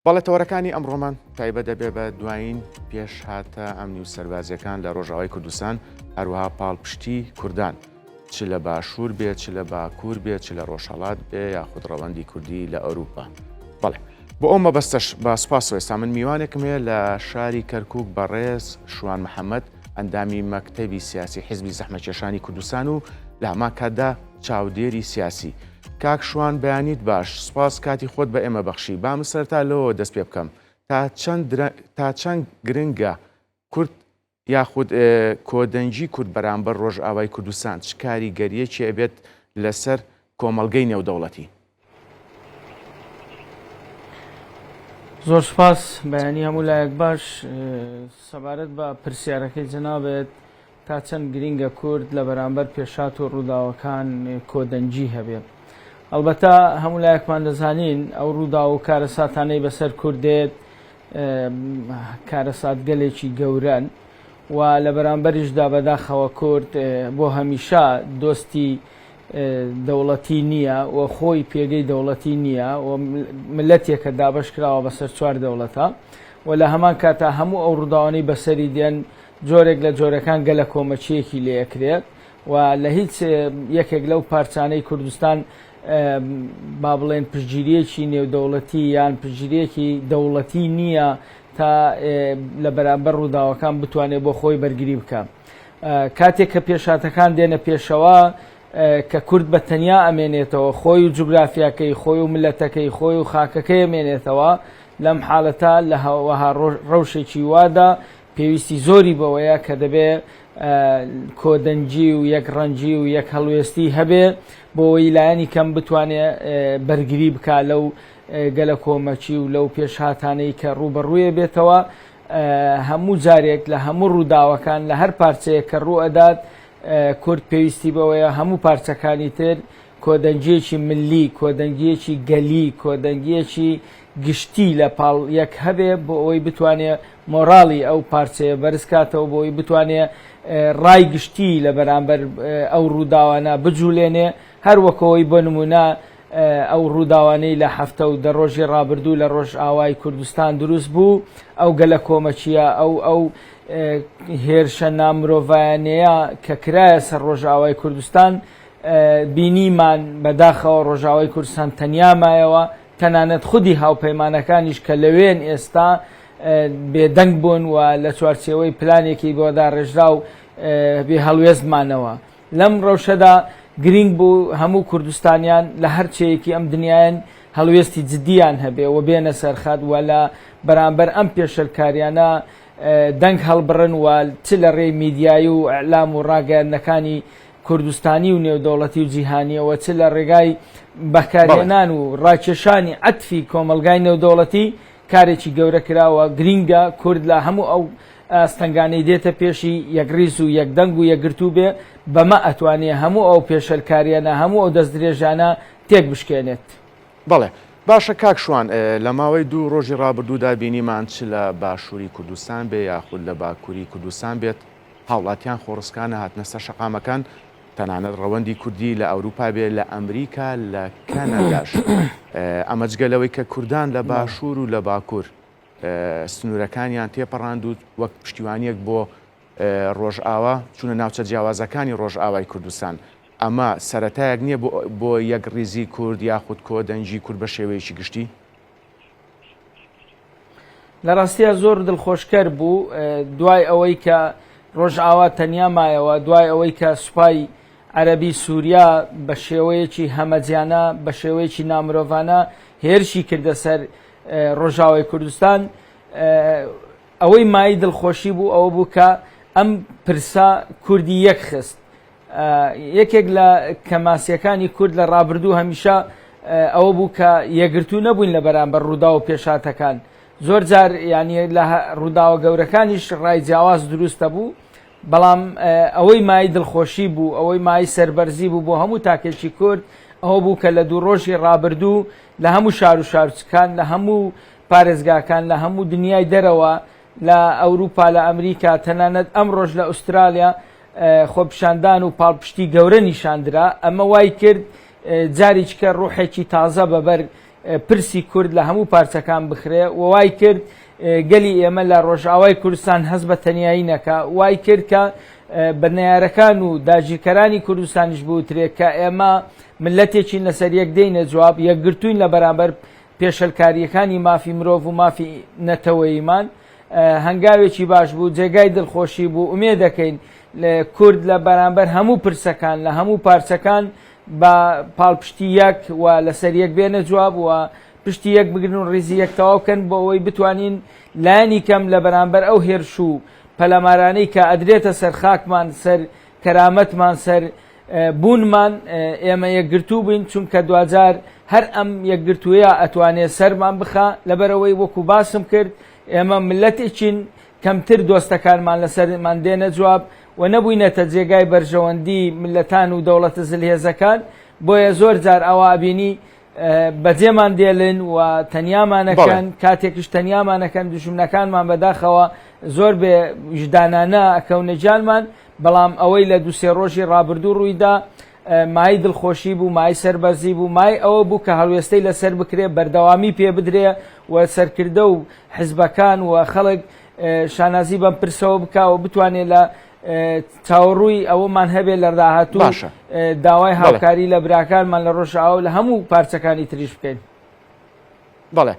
باڵێتەوەرەکانی ئەمڕۆمان تایبەت دەبێ بە دوایین پێش هاتە ئەمنی و سەربازیەکان لە ڕۆژاوای کوردستان هەروەها پاڵپشتی کوردان چ لە باشوور بێت چ لە باکوور بێت چ لە ڕۆژهەڵات بێ یاخود ڕەوەندی کوردی لە ئەوروپا. بەڵێ بۆ ئەو مەبەستەش با سوپاس و ئێستا من میوانێکم هەیە لە شاری کەرکووک بەڕێز شوان محەممەد ئەندامی مەکتەبی سیاسی حیزبی زەحمەتکێشانی کوردستان و لە هەمان کاتدا چاودێری سیاسی. کاک شوان بەیانیت باش، سوپاس کاتی خۆت بە ئێمە بەخشی. بام سەرتا لەوە دەست پێ بکەم تا چەند گرنگە کورد یاخود کۆدەنجی کورد بەرامبەر ڕۆژئاوای کوردستان چ کاریگەریەکی ئەبێت لەسەر کۆمەڵگەی نێودەوڵەتی؟ زۆر سپاس بەیانی هەموو لایەک باش. سەبارەت بە پرسیارەکەی جەنابێت تا چەند گرنگە کورد لە بەرامبەر پێشات و ڕووداوەکان کۆدەنجی هەبێت. ئەلبەتە هەموو لایەکمان دەزانین ئەو ڕوودا و کارەساتانەی بەسەر کوردێت کارەسات گەلێکی گەورەن و لە بەرامبەریشدا بەداخەوە کورد بۆ هەمیشە دۆستی دەوڵەتی نییە و خۆی پێگەی دەوڵەتی نییە و ملەتێکە دابش کراوە بەسەر چوار دەوڵەتە و لە هەمان کاتە هەموو ئەو ڕووداوانەی بەسەری دێن جۆرێک لە جۆرەکان گەلە کۆمەچیەکی لێەکرێت و لە هیچ یەکێک لەو پارچانەی کوردستان با بڵێن پشتگیریەکی نێودەوڵەتی یان پشتگیریەکی دەوڵەتی نییە تا لە بەرامبەر ڕووداوەکان بتوانێت بۆ خۆی بەرگری بکە. کاتێک کە پێشاتەکان دێنە پێشەوە کە کورد بە تەنیا ئەمێنێتەوە خۆی و جوگرافیاکەی خۆی و ملەتەکەی خۆی و خاکەکەی ئەمێنێتەوە لەم حاڵەتە لە هەوەها ڕەوشێکی وادا پێویستی زۆری بەوەیە کە دەبێ کۆدەنجی و یەک ڕەنجی و یەک هەڵوێستی هەبێ بۆ ئەوەی لایەنی کەم بتوانێت بەرگری بکە لەو گەلە کۆمەچی و لەو پێشهاتانەی کە ڕوبەڕوویە بێتەوە. هەموو جارێک لە هەموو ڕووداوەکان لە هەر پارچەیە کە ڕوو ئەدات کورد پێویستی بەوەیە هەموو پارچەکانی تر کۆدەنجیەکی ملی، کۆدەنگیەکی گەلی، کۆدەنگیەکی گشتی لە پاڵ یەک هەبێ بۆ ئەوەی بتوانێت مۆراڵی ئەو پارچەیە بەرزکاتەوە بۆ ئەوی بتوانێت ڕای گشتی لە بەرامبەر ئەو ڕووداوانە بجوولێنێ. هەروەکەوەی بۆ نمونە ئەو ڕووداوانەی لە هەفتە و دە ڕۆژی ڕابردوو لە ڕۆژئاوای کوردستان دروست بوو ئەو گەلە کۆمەچیە ئەو هێرشە نامرۆڤایانەیە کە کرایە سەر ڕۆژئاوای کوردستان بینیمان بەداخەوە ڕۆژئاوای کوردستان تەنیا مایەوە تەنانەت خودی هاوپەیمانەکانیش کە لەوێن ئێستا بێدەنگ بوون و لە چوارچێوەی پلانێکی بۆدا ڕێژرا و بێ هەڵوێستمانەوە. لەم ڕەوشەدا گرنگ بوو هەموو کوردستانیان لە هەرچەیەکی ئەم دنیایان هەڵوێستی جددیان هەبێ و بێنە سەرخەت و لە بەرامبەر ئەم پێشەلکاریانە دەنگ هەڵبڕن و چ لە ڕێی میدیایی و ئەعلام و ڕاگەیاندنەکانی کوردستانی و نێودەوڵەتی و جیهانیەوە چ لە ڕێگای بەکارهێنان و ڕاکێشانی عەتفی کۆمەلگای نێودەوڵەتی کارێکی گەورە کراوە. گرینگە کورد لە هەموو ئەو ئاستەنگانەی دێتە پێشی یەکریز و یەکدەنگ و یەکگرتوو بێ بەمە ئەتوانێت هەموو ئەو پێشەلکاریانە هەموو ئەو دەست درێژانە تێک بشکێنێت. بەڵێ باشە کاک شوان، لە ماوەی دوو ڕۆژی ڕابردوودا بینیمان چ لە باشووری کوردستان بێ یاخود لە باکووری کوردستان بێت هاوڵاتیان خۆڕسکانە هاتنە سەر شەقامەکان تەنانەت ڕەوەندی کوردی لە ئەوروپا بێ لە ئەمریکا لە کەنەداش. ئەمە جگەلەوەی کە کوردان لە باشوور و لە باکوور سنوورەکانیان تێپەڕاند و وەک پشتیوانیەک بۆ ڕۆژئاوا چونە ناوچە جیاوازەکانی ڕۆژئاوای کوردستان. ئەمە سەرەتایەک نییە بۆ یەک ڕیزی کورد یاخود کۆدەنجی کورد بە شێوەیەکی گشتی؟ لە ڕاستیە زۆر دڵخۆشکەر بوو دوای ئەوەی کە ڕۆژئاوا تەنیا مایەوە، دوای ئەوەی کە سوپای عەرەبی سووریا بە شێوەیەکی هەمەجیانە بە شێوەیەکی نامرۆڤانە هێرشی کردە سەر ڕۆژئاوای کوردستان. ئەوەی مای دڵخۆشی بوو ئەوە بوو کە ئەم پرسا کوردی یەک خست. یەکێک لە کەماسیەکانی کورد لە ڕابردوو هەمیشە ئەوە بوو کە یەکگرتوو نەبووین لە بەرامبەر ڕوودا و پێشاتەکان. زۆر جار ینی لە ڕووداوە گەورەکانیش ڕای جیاواز دروستە بوو، بەڵام ئەوەی مای دڵخۆشی بوو ئەوەی مای سەربەرزی بوو بۆ هەموو تاکێکی کورد ئەوە بوو کە لە دوو ڕۆژی ڕابردوو لە هەموو شار و شارچکان لە هەموو پارێزگاکان لە هەموو دنیای دەرەوە لە ئەوروپا لە ئەمریکا تەنانەت ئەم ڕۆژ لە ئوسترالیا خۆپشاندان و پاڵپشتی گەورە نیشاندرا. ئەمە وای کرد جاریچکە ڕوحێکی تازە بەبەر پرسی کورد لە هەموو پارچەکان بخرێ و وای کرد گەلی ئێمە لە ڕۆژئاوای کوردستان هەست بە تەنیایی نەکا وای کرد کە بەرنیارەکان و داگیرکەرانی کوردستانیش بوترێ کە ئێمە ملەتێکی لەسەر یەک دێنە جواب یەکگرتووین لە بەرامبەر پێشەلکاریەکانی مافی مرۆڤ و مافی نەتەوەییمان هەنگاوێکی باش بوو جێگای دڵخۆشی بوو ئومێ دەکەین کورد لە بەرامبەر هەموو پرسەکان لە هەموو پارچەکان بە پاڵپشتی یەک و لەسەر یەک بێنە جواب و پشتی یەک بگرن و ڕیزی یەک تەواو بکەن بۆ ئەوەی بتوانین لایەنی کەم لە بەرامبەر ئەو هێرش و پەلەمارانەی کە ئەدرێتە سەر خاکمان سەر کەرامەتمان سەر بوونمان ئێمە یەکگرتوو بووین چونکە دوجار هەر ئەم یەکگرتوویە ئەتوانێت سەرمان بخا لەبەرەوەی وەکو باسم کرد ئێمە ملەتێکین کەمتر دۆستەکانمان لەسەرمان دێنە جواب و نەبووینەتە جێگای بەرژەوەندی ملەتان و دەوڵەتە زلهێزەکان بۆیە زۆر جار ئەوە بینی بەجێمان دێڵن و تەنیامانەکەن کاتێکش تەنیامانەکەن دوژمنەکانمان بەداخەوە زۆر بێ وجدانانە ئەکەونە جانمان بەڵام ئەوەی لە دووسێ ڕۆژی ڕابردوو ڕوویدا مای دڵخۆشی بوو مای سەربەرزی بوو مای ئەوە بوو کە هەڵوێستەی لەسەر بکرێ بەردەوامی پێ بدرێ و سەرکردە و حزبەکان و خەڵک شانازی بەم پرسەوە بکەوە بتوانێت لە چاوەڕووی ئەوەمان هەبێت لە ڕاهاتوو داوای هاوکاری لە براکانمان لە ڕۆژئاوا لە هەموو پارچەکانی تریش بکەین. بەڵێ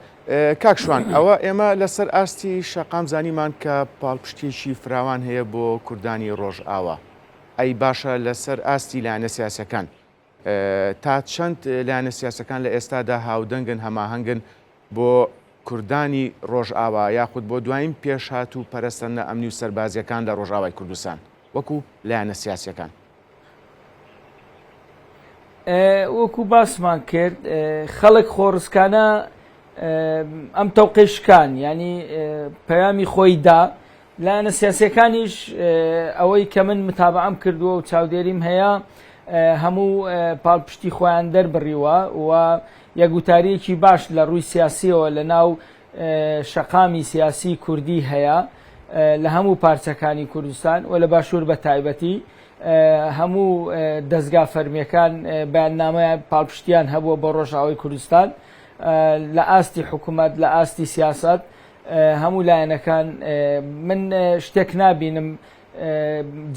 کاک شوان ئەوە ئێمە لەسەر ئاستی شەقام زانیمان کە پاڵپشتێکی فراوان هەیە بۆ کوردانی ڕۆژئاوا ئەی باشە لەسەر ئاستی لایەنە سیاسەکان تا چەند لایەنە سیاسەکان لە ئێستادا هاودەنگن هەماهەنگن بۆ کوردانی ڕۆژئاوا یاخود بۆ دوایین پێشهاتوو پەرستنە ئەمنی و سەربازیەکان لە ڕۆژئاوای کوردستان وەکو لایەنە سیاسیەکان وەکو باسمان کرد خەڵک خۆڕسکانە ئەم تەوقێشکان ینی پەیامی خۆی دا لایەنە سیاسیەکانیش ئەوەی کە من متابعەم کردووە و چاودێریم هەیە هەموو پاڵپشتی خۆیان دەربڕیوە و یەکگوتاریەکی باش لە ڕووی سیاسیەوە لە ناو شەقامی سیاسی کوردی هەیە لە هەموو پارچەکانی کوردستان و لە باشوور بە تایبەتی هەموو دەستگا فەرمیەکان بەیاننامەیان پاڵپشتیان هەبووە بۆ ڕۆژئاوای کوردستان لە ئاستی حکوومەت لە ئاستی سیاست هەموو لایەنەکان من شتێک نابینم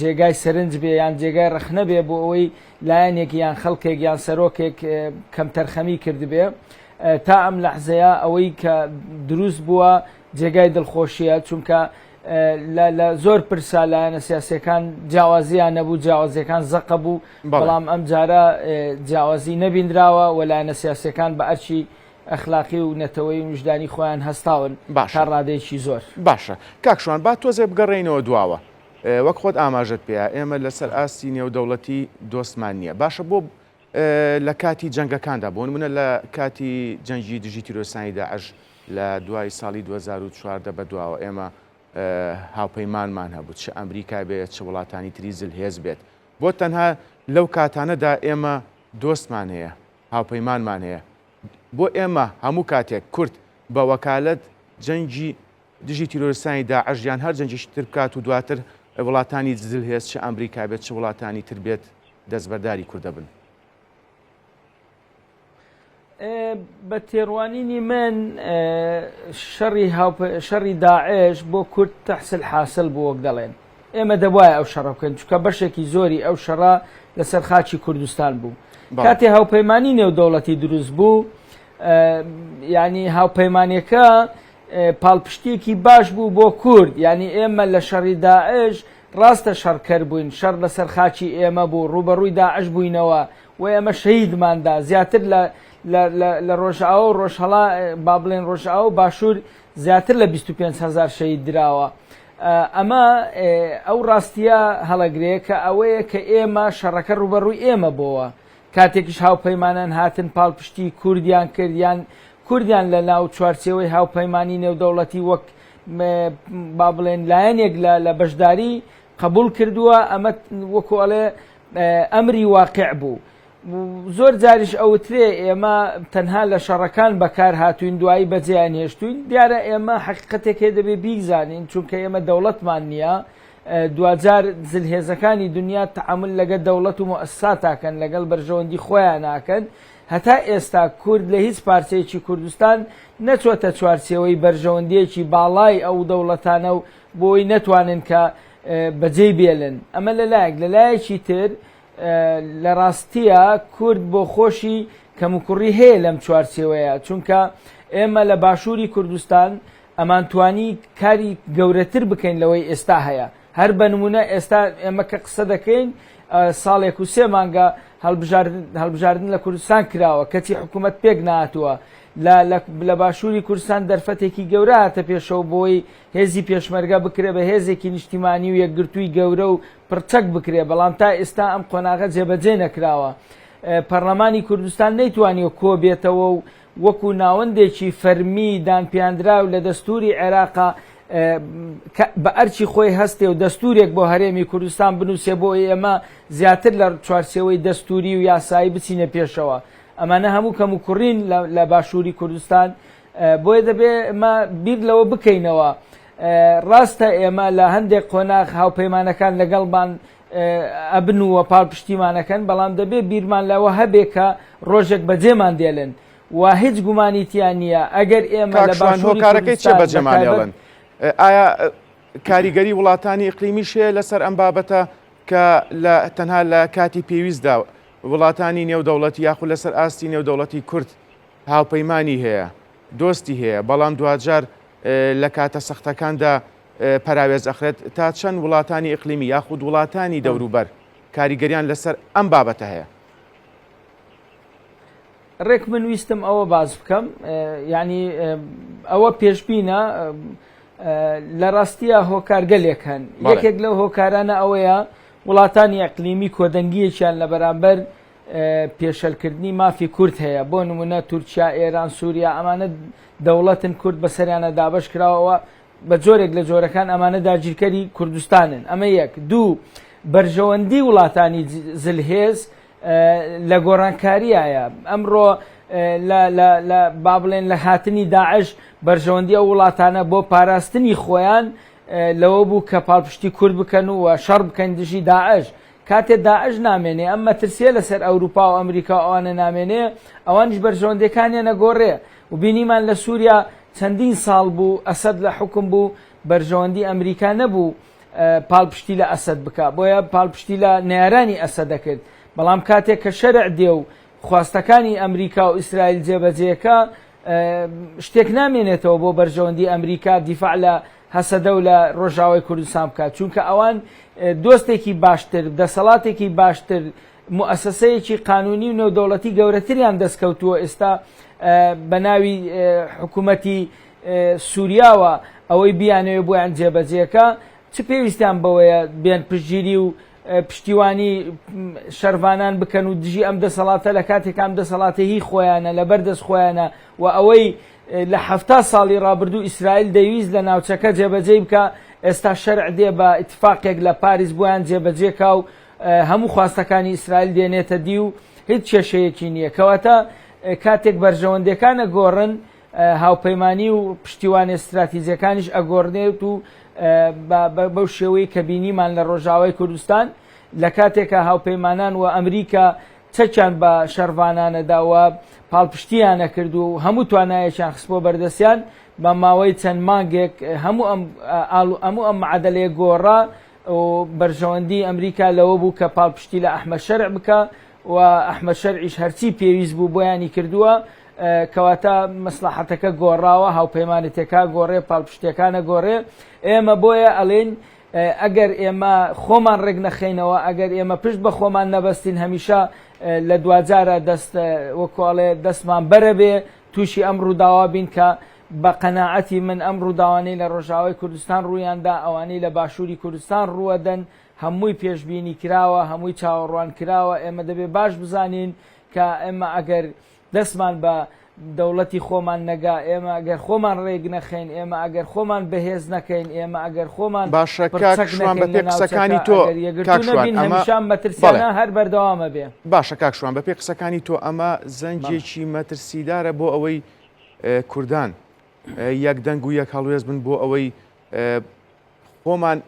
جێگای سەرنج بێ یان جێگای ڕەخنە بێ بۆ ئەوەی لایەنێک یان خەڵکێک یان سەرۆکێک کەم تەرخەمی کردبێ تا ئەم لەحزەیە ئەوەی کە دروست بووە جێگای دڵخۆشیە چونکە لە زۆر پرسا لایەنە سیاسیەکان جیاوازیان نەبوو جیاوازیەکان زەقە بوو بەڵام ئەم جارە جیاوازی نەبیندراوە و لایەنە سیاسیەکان بە ئەرچی ئەخلاقی و نەتەوەی وجدانی خۆیان هەستاون تا ڕادەیەکی زۆر باشە. کاکشوان با تۆزێ بگەڕێینەوە دواوە وەک خۆت ئاماژت پێە ئێمە لەسەر ئاستی نێودەوڵەتی دۆستمان نییە باشە بۆ لە کاتی جەنگەکاندا بۆ نمونە لە کاتی جەنگی دژی تیرۆسانی داعش لە دوای ساڵی 2014 بەدواوە ئێمە هاوپەیمانمان هەبوو چ ئەمریکا بێت چ وڵاتانی تری زلهێز بێت بۆ تەنها لەو کاتانەدا ئێمە دۆستمان هەیە هاوپەیمانمان هەیە بۆ ئێمە هەموو کاتێک کورد بە وەکالەت جەنگی دژی تیرۆریستانی داعش یان هەر جەنگێکی تر بکات و دواتر وڵاتانی زلهێز چ ئەمریکا بێت چ وڵاتانی تر بێت دەستبەرداری کوردە بن. بە تێڕوانینی من شەڕی داعش بۆ کورد تەحسیل حاصل بوو وەک دەڵێن ئێمە دەبایە ئەو شەڕە بکەن چونکە بەشێکی زۆری ئەو شەڕە لەسەر خاچی کوردستان بوو کاتێ هاوپەیمانی نێودەوڵەتی دروست بوو ینی هاوپەیمانیەکە پاڵپشتێکی باش بوو بۆ کورد ینی ئێمە لە شەڕی داعش ڕاستە شەڕکەر بووین شەڕ لەسەر خاچی ئێمە بوو ڕوبەڕووی داعش بووینەوە و ئێمە شەهیدماندا زیاتر لە ڕۆژئاوا و ڕۆژهەڵا با بڵێن ڕۆژئاوا و باشوور زیاتر لە 25,000 شەهید دراوە ئەمە ئەو ڕاستیە هەڵەگرەیە کە ئەوەیە کە ئێمە شەڕەکە ڕوبەڕووی ئێمە بووە کاتێکیش هاوپەیمانان هاتن پاڵپشتی کوردیان کردیان کوردیان لە ناو چوارچێوەی هاوپەیمانی نێودەوڵەتی وەک با بڵێن لایەنێک لە بەشداری قبول کردووە ئەمە وەکو ئەڵێ ئەمری واقع بوو زۆر جاریش ئەوترێ ئێمە تەنها لە شەڕەکان بەکار هاتوین دوایی بەجێیان هێشتوین دیارە ئێمە حەقیقەتێکێ دەبێ بیزانین چونکە ئێمە دەوڵەتمان نییە دوجار زلهێزەکانی دنیا تەعامل لەگەڵ دەوڵەت و مؤسساتاکەن لەگەڵ بەرژەوەندی خۆیان ناکەن هەتا ئێستا کورد لە هیچ پارچەیەکی کوردستان نەچۆتە چوارچێوەی بەرژەوەندیەکی باڵای ئەو دەوڵەتانە و بۆی نەتوانن کە بەجێی بێلن. ئەمە لەلایەکی تر لە ڕاستیە کورد بۆ خۆشی کەموکوڕی هەیە لەم چوارچێوەیە، چونکە ئێمە لە باشووری کوردستان ئەمانتوانی کاری گەورەتر بکەین لەوەی ئێستا هەیە. هەر بە نمونە ئێستا ئێمە کە قسە دەکەین ساڵێک و 3 مانگە هەڵبژاردن لە کوردستان کراوە، کەچی حکوومەت پێک نهاتووە. لە باشووری کوردستان دەرفەتێکی گەورە هاتە پێشەوە بۆی هێزی پێشمەرگە بکرێ بە هێزێکی نیشتیمانی و یەکگرتووی گەورە و پرچەک بکرێ، بەڵام تا ئێستا ئەم قۆناغە جێبەجێ نەکراوە. پەرلەمانی کوردستان نەیتوانیوە کۆ بێتەوە و وەکو ناوەندێکی فەرمی دانپیاندراو لە دەستوری عێراقا بە ئەرچی خۆی هەستێ و دەستورێک بۆ هەرێمی کوردستان بنووسێ بۆ ئێمە زیاتر لە چوارچێوەی دەستوری و یاسایی بچینە پێشەوە. ئەمانە هەموو کەم و کوڕین لە باشووری کوردستان، بۆیە دەبێ ئەمە بیر لەوە بکەینەوە. ڕاستە ئێمە لە هەندێک قۆناغ هاوپەیمانەکان لەگەڵمان ئەبن وە پاڵپشتیمانەکەن، بەڵام دەبێ بیرمان لەوە هەبێ کە ڕۆژێک بەجێمان دێڵن و هیچ گومانیتیان نییە ئەگەر ئێمە لە هۆکارەکەی چێ بەجێمانێڵن. ئایا کاریگەری وڵاتانی ئیقلیمیشێ لەسەر ئەم بابەتە کە تەنها لە کاتی پێویستدا وڵاتانی نێودەوڵەتی یاخود لەسەر ئاستی نێودەوڵەتی کورد هاوپەیمانی هەیە، دۆستی هەیە، بەڵام دوجار لە کاتە سەختەکاندا پەراوێز ئەخرێت تا چەند وڵاتانی ئیقلیمی یاخود وڵاتانی دەوروبەر کاریگەریان لەسەر ئەم بابەتە هەیە؟ ڕێک من ویستم ئەوە باز بکەم، یعنی ئەوە پێشبینە لە ڕاستیە هۆکارگەلێک هەن. یەکێک لەو هۆکارانە ئەوەیە وڵاتانی ئەقلیمی کۆدەنگیەکیان لە بەرامبەر پێشەلکردنی مافی کورد هەیە. بۆ نمونە تورکیا، ئێران، سووریا، ئەمانە دەوڵەتن کورد بەسەریانە دابەش کراوەوە، بە جۆرێک لە جۆرەکان ئەمانە داگیرکەری کوردستانن. ئەمە یەک. دوو، بەرژەوەندی وڵاتانی زلهێز لە گۆڕانکاریایە. ئەمڕۆ با بڵێن لە هاتنی داعش بەرژەوەندی ئەو وڵاتانە بۆ پاراستنی خۆیان لەوە بوو کە پاڵپشتی کورد بکەن و شەڕ بکەن دژی داعش. کاتێ داعش نامێنێ، ئەم مەترسیە لەسەر ئەوروپا و ئەمریکا ئەوانە نامێنێ، ئەوانش بەرژەوەندەکانیان نەگۆڕێ. و بینیمان لە سووریا چەندین ساڵ بوو ئەسەد لە حکم بوو، بەرژەوەندی ئەمریکا نەبوو پاڵپشتی لە ئەسەد بکە، بۆیە پاڵپشتی لە نێرانی ئەسەد دەکرد. بەڵام کاتێک کە شەرع دێ و خواستەکانی ئەمریکا و ئیسرائیل جێبەجێەکە، شتێک نامێنێتەوە بۆ بەرژەوەندی ئەمریکا دیفاع لە هەسەدە و لە ڕۆژاوای کوردستان بکات، چونکە ئەوان دۆستێکی باشتر، دەسەڵاتێکی باشتر، موسسەیەکی قانونی و نێودەوڵەتی گەورەتریان دەستکەوتووە ئێستا بە ناوی حکوومەتی سووریاوە ئەوەی بیانەوێ بۆیان جێبەجێەکە. چ پێویستیان بەوەیە بێن پشتگیری و پشتیوانی شەروانان بکەن و دژی ئەم دەسەڵاتە لە کاتێک ئەم دەسەڵاتە هی خۆیانە لە بەردەست خۆیانە و ئەوەی لە 70 ساڵی ڕابردوو ئیسرائیل دەویست لە ناوچەکە جێبەجێ بکە، ئێستا شەرع دێ بە ئیتفاقێک لە پاریس بۆیان جێبەجێکا و هەموو خواستەکانی ئیسرائیل دێنێتە دی و هیچ کێشەیەکی نییە. کەواتە کاتێک بەرژەوەندەکانە گۆڕن، هاوپەیمانی و پشتیوانی استراتیژیەکانیش ئەگۆڕنێت و بەو شێوەی کە بینیمان لە ڕۆژاوای کوردستان لە کاتێکە هاوپەیمانان و ئەمریکا چەکیان بە شەروانانەداوە پاڵپشتیانە کرد و هەموو توانایەکیان خستبۆ بەردەستیان، بە ماوەی چەند مانگێک هەموو ئەم معادلەیە گۆڕا و بەرژەوەندی ئەمریکا لەوە بوو کە پاڵپشتی لە ئەحمەد شەرع بکە و ئەحمەد شەرعیش هەرچی پێویست بوو بۆیانی کردووە. کەواتە مەسلحەتەکە گۆڕاوە، هاوپەیمانەتەکە گۆڕێ، پاڵپشتیەکانە گۆڕێ. ئێمە بۆیە ئەڵێن ئەگەر ئێمە خۆمان ڕێک نەخەینەوە، ئەگەر ئێمە پشت بە خۆمان نەبەستین، هەمیشە لە دوجارە وەکوڵێ دەستمان بەرە بێ، تووشی ئەم ڕووداوا بین کە بە قەناعەتی من ئەم ڕووداوانەی لە ڕۆژاوای کوردستان ڕوویاندا، ئەوانەی لە باشووری کوردستان ڕووەدەن، هەمووی پێشبینی کراوە، هەمووی چاوەڕوان کراوە. ئێمە دەبێ باش بزانین کە ئێمە ئەگەر دەستمان بە دەوڵەتی خۆمان نەگا، ئێمە ئەگەر خۆمان ڕێک نەخەین، ئێمە ئەگەر خۆمان بەهێز نەکەین، ئێمە ئەگەر خۆمان باشە کاکشوان بە پێ قسەکانی تۆ هەمیشان مەترسیانە هەر بەردەوامە بێ. باشە کاکشوان بە پێ قسەکانی تۆ ئەمە زەنجێکی مەترسیدارە بۆ ئەوەی کوردان یەک دەنگ و یەک هەڵوێز بن بۆ ئەوەی خۆمان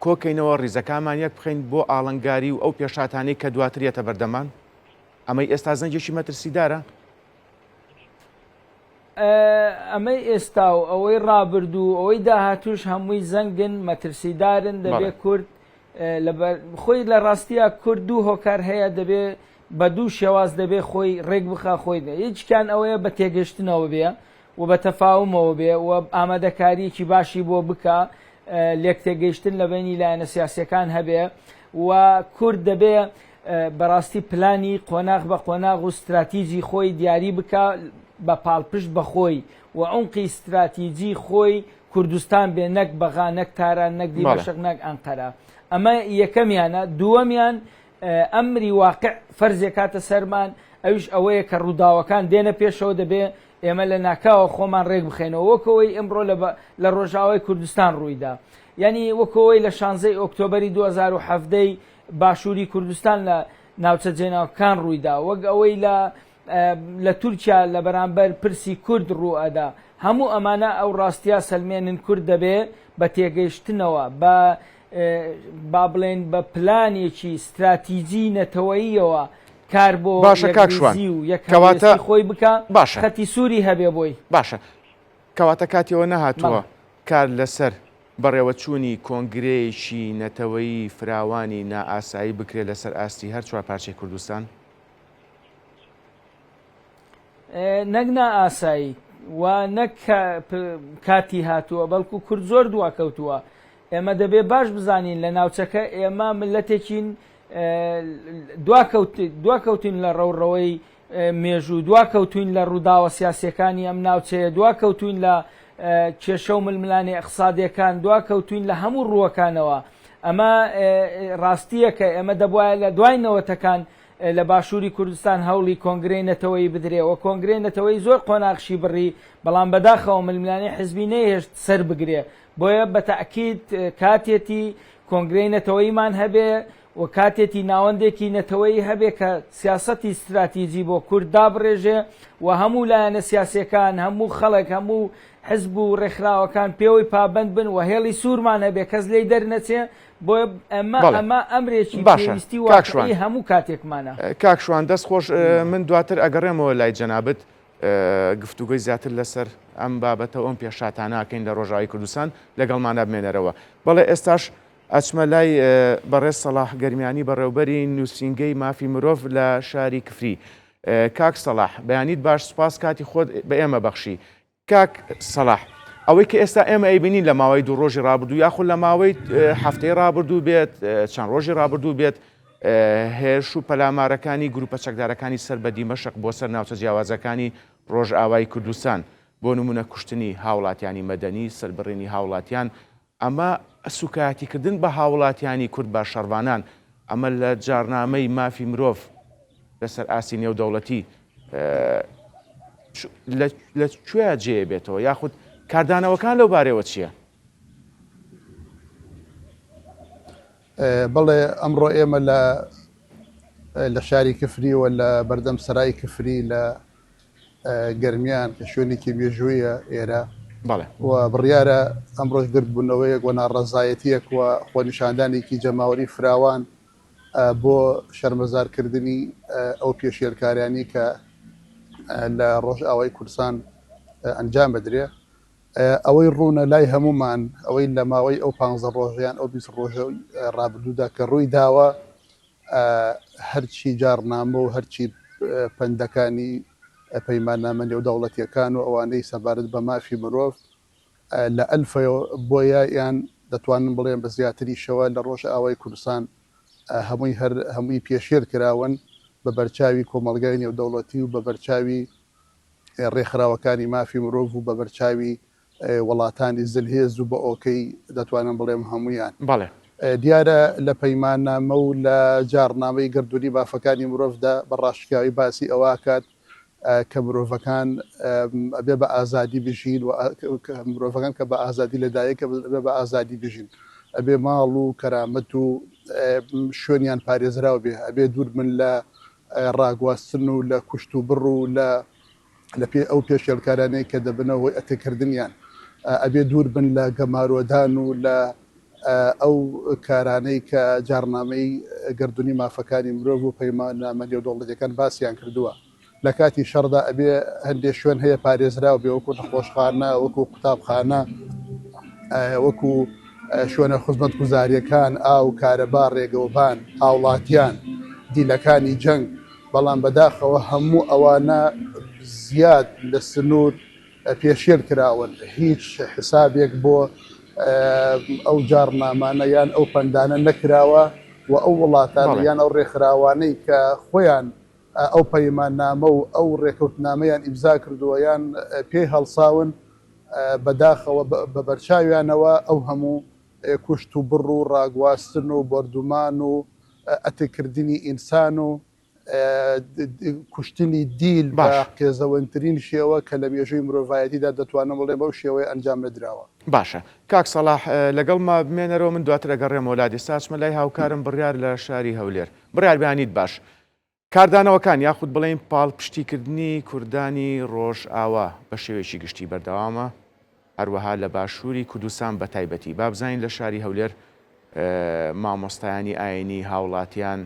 کۆکەینەوە، ڕیزەکانمان یەک بخەین بۆ ئاڵنگاری و ئەو پێشاتانەی کە دواترێتە بەردەمان. ئەمەی ئێستا زەنجێکی مەترسیدارە؟ ئەمەی ئێستا و ئەوەی ڕابردوو ئەوەی داهاتوش هەمووی زەنگن مەترسیدارن دەبێت کورد خۆی لە ڕاستیە کورد و هۆکار هەیە دەبێت بە دوو شێواز دەبێت خۆی ڕێک بخە خۆی هیچکان ئەوەیە بە تێگەشتنەوە بێ و بە تەفاومەوە بێ و ئامادەکاریەکی باشی بۆ بکە لێک تێگەیشتن لە بینی لایەنە سیاسیەکان هەبێ و کورد دەبێ بەڕاستی پلانی قۆناغ بە قۆناغ و استراتیژی خۆی دیاری بکە بە پاڵپشت بەخۆی و عمقی استراتیژی خۆی کوردستان بێ نەک بەغا نەک تاران نەک دیمەشق نەک ئەنقەرە. ئەمە یەکەمیانە. دووەمیان ئەمری واقع فەرزێ کاتە سەرمان ئەوش ئەوەیە کە ڕووداوەکان دێنە پێشەوە دەبێ ئێمە لە ناکاوە خۆمان ڕێک بخێنەوە وەکەوەی ئەمڕۆ لە ڕۆژاوای کوردستان ڕوویدا. یعنی وەکەوەی لە 16 ئۆکتۆبەری 2017 باشووری کوردستان لە ناوچە جێناوەکان ڕوویدا، وەک ئەوەی لە تورکیا لە بەرامبەر پرسی کورد ڕوئەدا. هەموو ئەمانە ئەو ڕاستیا سەلمێنن کورد دەبێ بە تێگەیشتنەوە بە با بڵێن بە پلانێکی استراتیژی نەتەوەییەوە کار بۆ باشەکاکشوان و یەکەواتی خۆی بکە باشە خەتی سووری هەبێ بۆی باشە. کەواتە کاتیەوە نەهاتووە کار لەسەر بەڕێوەچوونی کۆنگرەیەکی نەتەوەیی فراوانی نائاسایی بکرێت لەسەر ئاستی هەر چوار پارچەی کوردستان؟ نەک نائاسایی و نەک کاتی هاتووە، بەڵکو کورد زۆر دواکەوتووە. ئێمە دەبێ باش بزانین لە ناوچەکە ئێمە ملەتێکین دواکەوتین لە ڕەوڕەوەی مێژوو، دواکەوتوین لە ڕووداوە سیاسیەکانی ئەم ناوچەیە، دواکەوتوین لە کێشە و ململانی اقتصادیەکان، دواکەوتوین لە هەموو ڕووەکانەوە. ئەمە ڕاستیە کە ئێمە دەبواە لە دوای نەوەتەکان لە باشووری کوردستان هەوڵی کۆنگرەی نەتەوەی بدرێەوە. کۆنگرەی نەتەوەی زۆر قۆناغشی بڕی، بەڵام بەداخەوە ململانی حزبی نەهێشت سەر بگرێ. بۆیە بە تەئکید کاتێتی کۆنگرەی نەتەوەیمان هەبێ و کاتێتی ناوەندێکی نەتەوەی هەبێ کە سیاسەتی استراتیژی بۆ کورد دابڕێژێ و هەموو لایەنە سیاسیەکان، هەموو خەڵک، هەموو حزب و ڕێکخراوەکان پێوەی پابند بن و هێڵی سوورمان هەبێ کەس لێی دەرنەچێ. بۆیە ئەمە ئەمرێکی پێویستی واقعی هەموو کاتێکمانە. کاکشوان دەست خۆش، من دواتر ئەگەڕێمەوە لای جەنابەت گفتوگوی زیاتر لەسەر ئەم بابەتەوە ئەم پێشاتانەکەین لە ڕۆژاوای کوردستان لەگەڵمانە بمێنەرەوە. بەڵێ ئێستاش ئەچمە لای بەڕێز سەلاح گەرمیانی بەڕێوبەری نووسینگەی مافی مرۆڤ لە شاری کفری. کاک سەلاح، بەیانیت باش، سوپاس کاتی خۆت بە ئێمە بەخشی. کاک سەلاح، ئەوەی کە ئێستا ئێمە ئەیبینین لە ماوەی دوو ڕۆژی ڕابردوو یاخود لە ماوەی هەفتەی ڕابردوو بێت، چەند ڕۆژی ڕابردوو بێت، هێرش و پەلامارەکانی گروپە چەکدارەکانی سەر بە دیمەشق بۆ سەر ناوچە جیاوازەکانی ڕۆژئاوای کوردستان بۆ نمونە کوشتنی هاوڵاتیانی مەدەنی، سەربڕینی هاوڵاتیان، ئەمە سوکایەتیکردن بە هاوڵاتیانی کورد بە شەڕوانان، ئەمە لە جارنامەی مافی مرۆڤ لەسەر ئاسی نێودەوڵەتی لەکوێ جێ بێتەوە یاخود کاردانەوەکان لەو بارەوە چییە؟ بەڵێ ئەمڕۆ ئێمە لە شاری کفری و لە بەردەم سەرای کفری لە گەرمیان کە شوێنێکی مێژوویە ئێرە و بڕیارە ئەمڕۆژ گرتبوونەوەیەک و ناڕەزایەتیەک و خۆنیشاندانێکی جەماوەری فراوان بۆ شەرمەزارکردنی ئەو پێشێلکاریانی کە لە ڕۆژئاوای کوردستان ئەنجام بدرێ. ئەوەی ڕوونە لای هەمومان، ئەوەی لە ماوەی ئەو 15 ڕۆژیان ئەو 20 ڕۆژە ڕابردوودا کە ڕووی داوە، هەرچی جارنامە و هەرچی پەندەکانی پەیماننامە نێودەوڵەتیەکان و ئەوانەی سەبارەت بە مافی مرۆڤ لە ئەلفەوە بۆیە یان دەتوانن بڵێن بە زیاتری شەوە لە ڕۆژئاوای کوردستان هەمووی پێشێر کراون بە بەرچاوی کۆمەڵگای نێودەوڵەتی و بە بەرچاوی ڕێکخراوەکانی مافی مرۆڤ و بە بەرچاوی وڵاتانی زلهێز و بە ئۆکەی دەتوانن بڵێم هەمویان. دیارە لە پەیماننامە و لە جارنامەی گردوونی بافەکانی مرۆڤدا بەڕاشکاوی باسی ئەوەکات کە مرۆڤەکان ئەبێ بە ئازادی بژین و مرۆڤەکان کە بە ئازادی لەدایکە بێ بە ئازادی بژین، ئەبێ ماڵ و کەرامەت و شوێنیان پارێزراوە بێ، ئەبێ دوور من لە ڕاگواستن و لە کوشت و بڕ و لە پێ ئەو پێشێلکارانەی کە دەبنەوەی ئەتێکردنیان، ئەبێ دوور بن لە گەمارۆدان و لە ئەو کارانەی کە جارنامەی گردردونی مافەکانی مرۆڤ و پەیماننامە نێودوڵەتەکان باسییان کردووە لە کاتی شەڕدا ئەبێ هەندێک شوێن هەیە پارێزراو بێ وەکو نەخۆشخانە وەکو قوتابخانە وەکو شوێنە خزمەت گوزاریەکان ئاو کارەبا ڕێگەوبان ئاوڵاتیان دیلەکانی جەنگ بەڵام بەداخەوە هەموو ئەوانە زیاد لە سنوور پێشێل کراون هیچ حسابێک بۆ ئەو جارنامانە یان ئەو پەندانە نەکراوە و ئەو وڵاتان یان ئەو ڕێکخراوانەی کە خۆیان ئەو پەیماننامە و ئەو ڕێکەوتنامەیان ئیمزا کردووە یان پێی هەڵساون بەداخەوە بە بەرچاویانەوە ئەو هەموو کوشت و بڕ و ڕاگواستن و بەردومان و ئەتەکردنی ئینسان و کوشتنی دیل بە قێزەوەترین شێوە کە لە مێژووی مرۆڤایەتیدا دەتوانم بڵێ بەو شێوەیە ئەنجام نەدراوە. باشە کاک سەلاح لەگەڵما بمێنەرەوە من دواتر ئەگەڕێم وڵاتی ساچمە لای هاوکارم بڕیار لە شاری هەولێر بڕیار بیانیت باش کاردانەوەکان یاخود بڵێن پاڵ پشتیکردنی کوردانی ڕۆژئاوا بە شێوەیەکی گشتی بەردەوامە هەروەها لە باشووری کوردستان بە تایبەتی با بزانین لە شاری هەولێر مامۆستایانی ئاینی هاوڵاتیان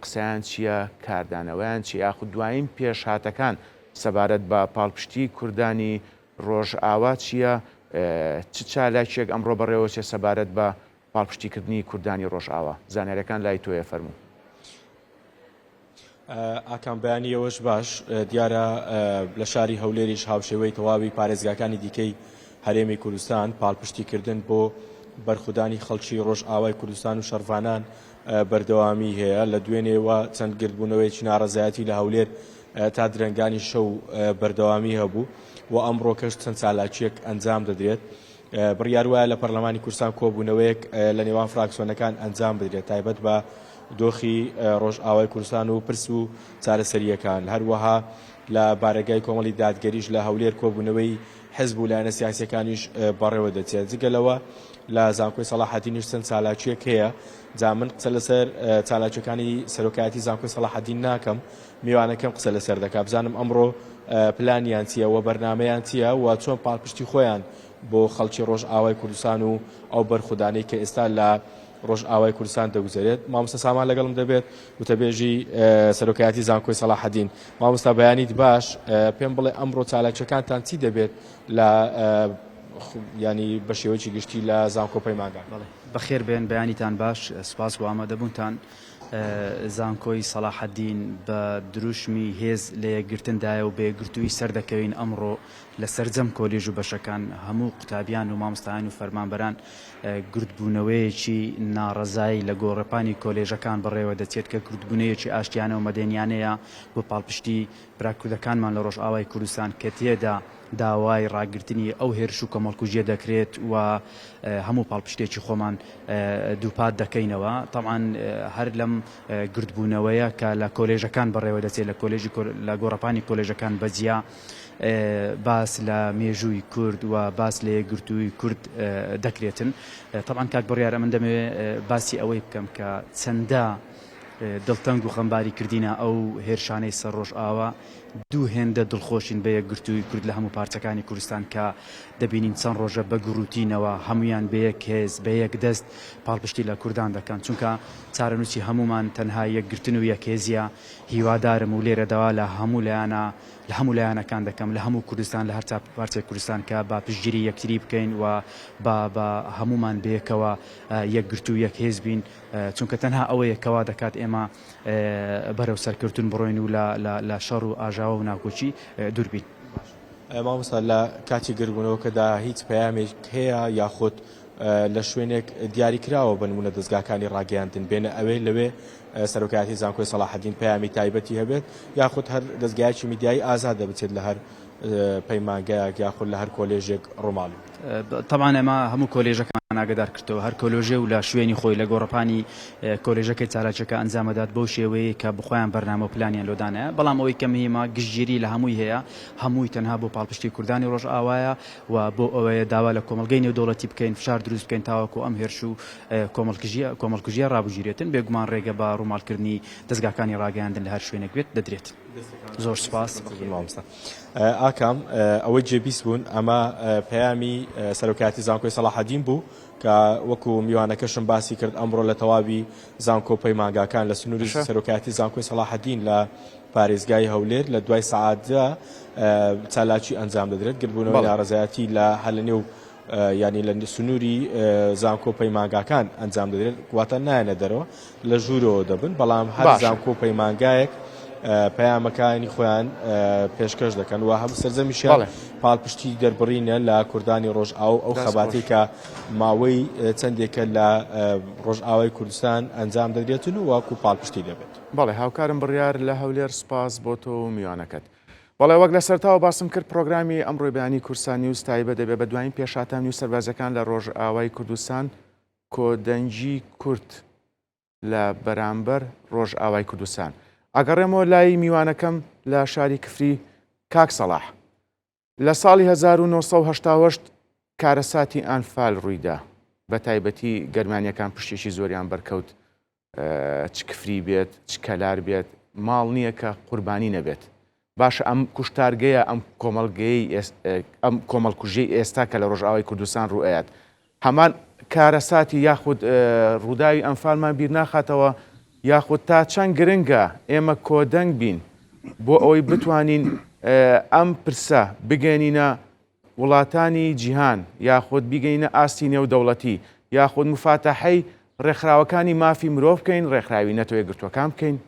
قسەیان چییە کاردانەوەیان چی یاخود دوایین پێشهاتەکان سەبارەت بە پاڵپشتی کوردانی ڕۆژئاوا چییە چ چالاکیێک ئەمڕۆ بەڕێوە چێ سەبارەت بە پاڵپشتیکردنی کوردانی ڕۆژئاوا زانیاریەکان لای تۆیە فەرموو. ئاکام بەیانی ئەوەش باش دیارە لە شاری هەولێریش هاوشێوەی تەواوی پارێزگاکانی دیکەی هەرێمی کوردستان پاڵپشتیکردن بۆ بەرخودانی خەڵکی ڕۆژئاوای کوردستان و شەڕڤانان بەردەوامی هەیە لە دوێنێەوە چەند گردبوونەوەیکی ناڕەزایەتی لە هەولێر تا درەنگانی شەو بەردەوامی هەبوو و ئەمڕۆ کەش چەند چالاکیەک ئەنجام دەدرێت بڕیار وایە لە پەرلەمانی کوردستان کۆبوونەوەیەک لە نێوان فراکسیۆنەکان ئەنجام بدرێت تایبەت بە دۆخی ڕۆژئاوای کوردستان و پرس و چارەسەریەکان هەروەها لە بارگای کۆمەڵی دادگەریش لە هەولێر کۆبوونەوەی حزب و لایەنە سیاسیەکانیش بەڕێوە دەچێت جگەلەوە لە زانکۆی سەلاحەدینیش چەند چالاکیەک هەیە جا من قسە لەسەر چالاکیەکانی سەرۆکایەتی زانکۆی سەلاحەدین ناکەم میوانەکەم قسە لەسەر دەکات بزانم ئەمڕۆ پلانیان چییە و بەرنامەیان چییە و چۆن پاڵپشتی خۆیان بۆ خەڵکی ڕۆژئاوای کوردستان و ئەو بەرخودانەی کە ئێستا لە ڕۆژئاوای کوردستان دەگوزارێت مامۆستا سامان لەگەڵم دەبێت وتەبێژی سەرۆکایەتی زانکۆی سەلاحەدین مامۆستا بەیانیت باش پێم بڵێ ئەمڕۆ چالاکیەکانتان چی دەبێت لە ینی بە شێوەیەکی گشتی لە زانکۆ پەیمانگان. بەخێر بێن بەیانیتان باش سپاس بۆ ئامادەبوونتان زانکۆی سەلاحەدین بە دروشمی هێز لە یەکگرتندایە و بێگرتووی سەردەکەوین ئەمڕۆ لە سەرجەم کۆلێژ و بەشەکان هەموو قوتابیان و مامۆستایان و فەرمانبەران گردبوونەوەیەکی ناڕەزایی لە گۆڕەپانی کۆلێژەکان بەڕێوە دەچێت کە گردبوونەیەکی ئاشتیانە و مەدەنیانەیە بۆ پاڵپشتی براکوودەکانمان لە ڕۆژئاوای کوردستان کە تێدا داوای ڕاگررتنی ئەو هێرش و کۆمەڵکوژیە دەکرێت و هەموو پاڵپشتێکی خۆمان دووپات دەکەینەوە تەمان هەر لەم گردبوونەوەیە کە لە کۆلێژەکان بەڕێوە دەچێت لە گۆڕەپانی کۆلێژەکان بەجیا باس لە مێژووی کورد و باس لە یەکگرتووی کورد دەکرێتن تەمان کاک بڕیارە من دەمەوێت باسی ئەوەی بکەم کە چەندە دڵتەنگ و خەمباری کردینە ئەو هێرشانەی سەر ڕۆژئاوا دوو هێندە دڵخۆشین بە یەکگرتووی کورد لە هەموو پارچەکانی کوردستان کە دەبینین چەند ڕۆژە بە گروتینەوە هەمویان بە یەک هێز بە یەک دەست پاڵپشتی لە کوردان دەکەن چونکە چارەنووسی هەمومان تەنها یەکگرتن و یەکهێزیە هیوادارم و لێرەدەوا لە هەموو لایەنەکان دەکەم لە هەموو کوردستان لە هەر پارچەی کوردستان کە با پشتگیری یەکتری بکەین و بە هەمومان بەیەکەوە یەکگرت و یەکهێز بین چونکە تەنها ئەوەیە کەوا دەکات ئێمە بەرەو سەرکەوتن بڕۆین و لە شەڕ و ئاژاوە و ناکۆچی دووربین. مامۆستا لە کاتی گربوونەوەکەدا هیچ پەیامێک هەیە یاخود لە شوێنێک دیاریکراوە بنمونە دەستگاکانی ڕاگەیاندن بێنە ئەوێ لەوێ سەرۆکایەتی زانکۆی سەلاحەدین پەیامی تایبەتی هەبێت یاخود هەر دەستگایکی میدیایی ئازاد دەبچێت لە هەر پەیمانگەیەک یاخود لە هەر کۆلێژێک ڕۆماڵی. طبعا ئێمە هەموو کۆلێژەکان ئاگادار کردەوە هەر کۆلۆژێ و لە شوێنی خۆی لە گۆڕەپانی کۆلێژەکەی چالاکیەکە ئەنجامەدات بەو شێوەیە کە بخۆیان بەرنامە و پلانیان لۆدانەیە بەڵام ئەوەی کە مهمە گشتگیری لە هەمووی هەیە هەمووی تەنها بۆ پاڵپشتی کوردانی ڕۆژئاوایە و بۆ ئەوەیە داوا لە کۆمەلگەی نێودەوڵەتی بکەین فشار دروست بکەین تاوەکو ئەم هێرش و کۆمەڵکوژیە ڕابژیرێتن بێگومان ڕێگە بە ڕووماڵکردنی دەستگاکانی ڕاگەیاندن لە هەر شوێنێک بێت دەدرێت. زۆر سپاس. ئاکام ئەوەی جێبیست بوون ئەمە پەیامی سەرۆکایەتی زانکۆی سەلاحەدین بوو کە وەکو میوانەکەشم باسی کرد ئەمڕۆ لە تەواوی زانکۆ پەیمانگاکان لە سنووری سەرۆکایەتی زانکۆی سەلاحەدین لە پارێزگای هەولێر لە دوای سەعاتدا چالاکی ئەنجام دەدرێت گربوونەوەی ناڕەزایەتی لە هەر لە نێو ینی لە سنووری زانکۆ پەیمانگاکان ئەنجام دەدرێت واتە نایەنە دەرەوە لە ژوورەوە دەبن بەڵام هەر زانکۆ پەیمانگایەک پەیامەکانی خۆیان پێشکەش دەکەن و هەموو سەرجەمیشیان پاڵپشتی دەربڕینە لە کوردانی ڕۆژئاو ئەو خەباتی کە ماوەی چەندێکە لە ڕۆژئاوای کوردستان ئەنجام دەدرێتن و واکو پاڵپشتی دەبێت. بەڵێ هاوکارم بڕیار لە هەولێر سپاس بۆ تۆ و میوانەکەت. بەڵێ وەک لە سەرتاوە باسم کرد پرۆگرامی ئەمڕۆی بەیانی کورسان نیوز تایبەت دەبێت بە دوایین پێشاتانی و سەربازەکان لە ڕۆژئاوای کوردستان کۆدەنجی کورد لە بەرامبەر ڕۆژئاوای کوردستان. ئەگەڕێمەوە لای میوانەکەم لە شاری کفری کاک سەلاح لە ساڵی 1970 کارەساتی ئەنفال ڕوویدا بە تایبەتی گەرمانیەکان پشتێکی زۆریان بەرکەوت چ کفری بێت چ کەلار بێت ماڵ نییە کە قوربانی نەبێت. باشە ئەم کوشتارگەیە ئەم کۆمەڵکوژەی ئێستا کە لە ڕۆژئاوای کوردستان ڕوئەیەت هەمان کارەساتی یاخود ڕووداوی ئەنفالمان بیر ناخاتەوە یاخود تا چەند گرنگە ئێمە کۆدەنگ بین بۆ ئەوەی بتوانین ئەم پرسە بگەینە وڵاتانی جیهان یاخود بیگەینە ئاستی نێودەوڵەتی یاخود مفاتەحەی ڕێکخراوەکانی مافی مرۆڤ بکەین ڕێکخراوی نەتۆ یەکگرتووەکان بکەین.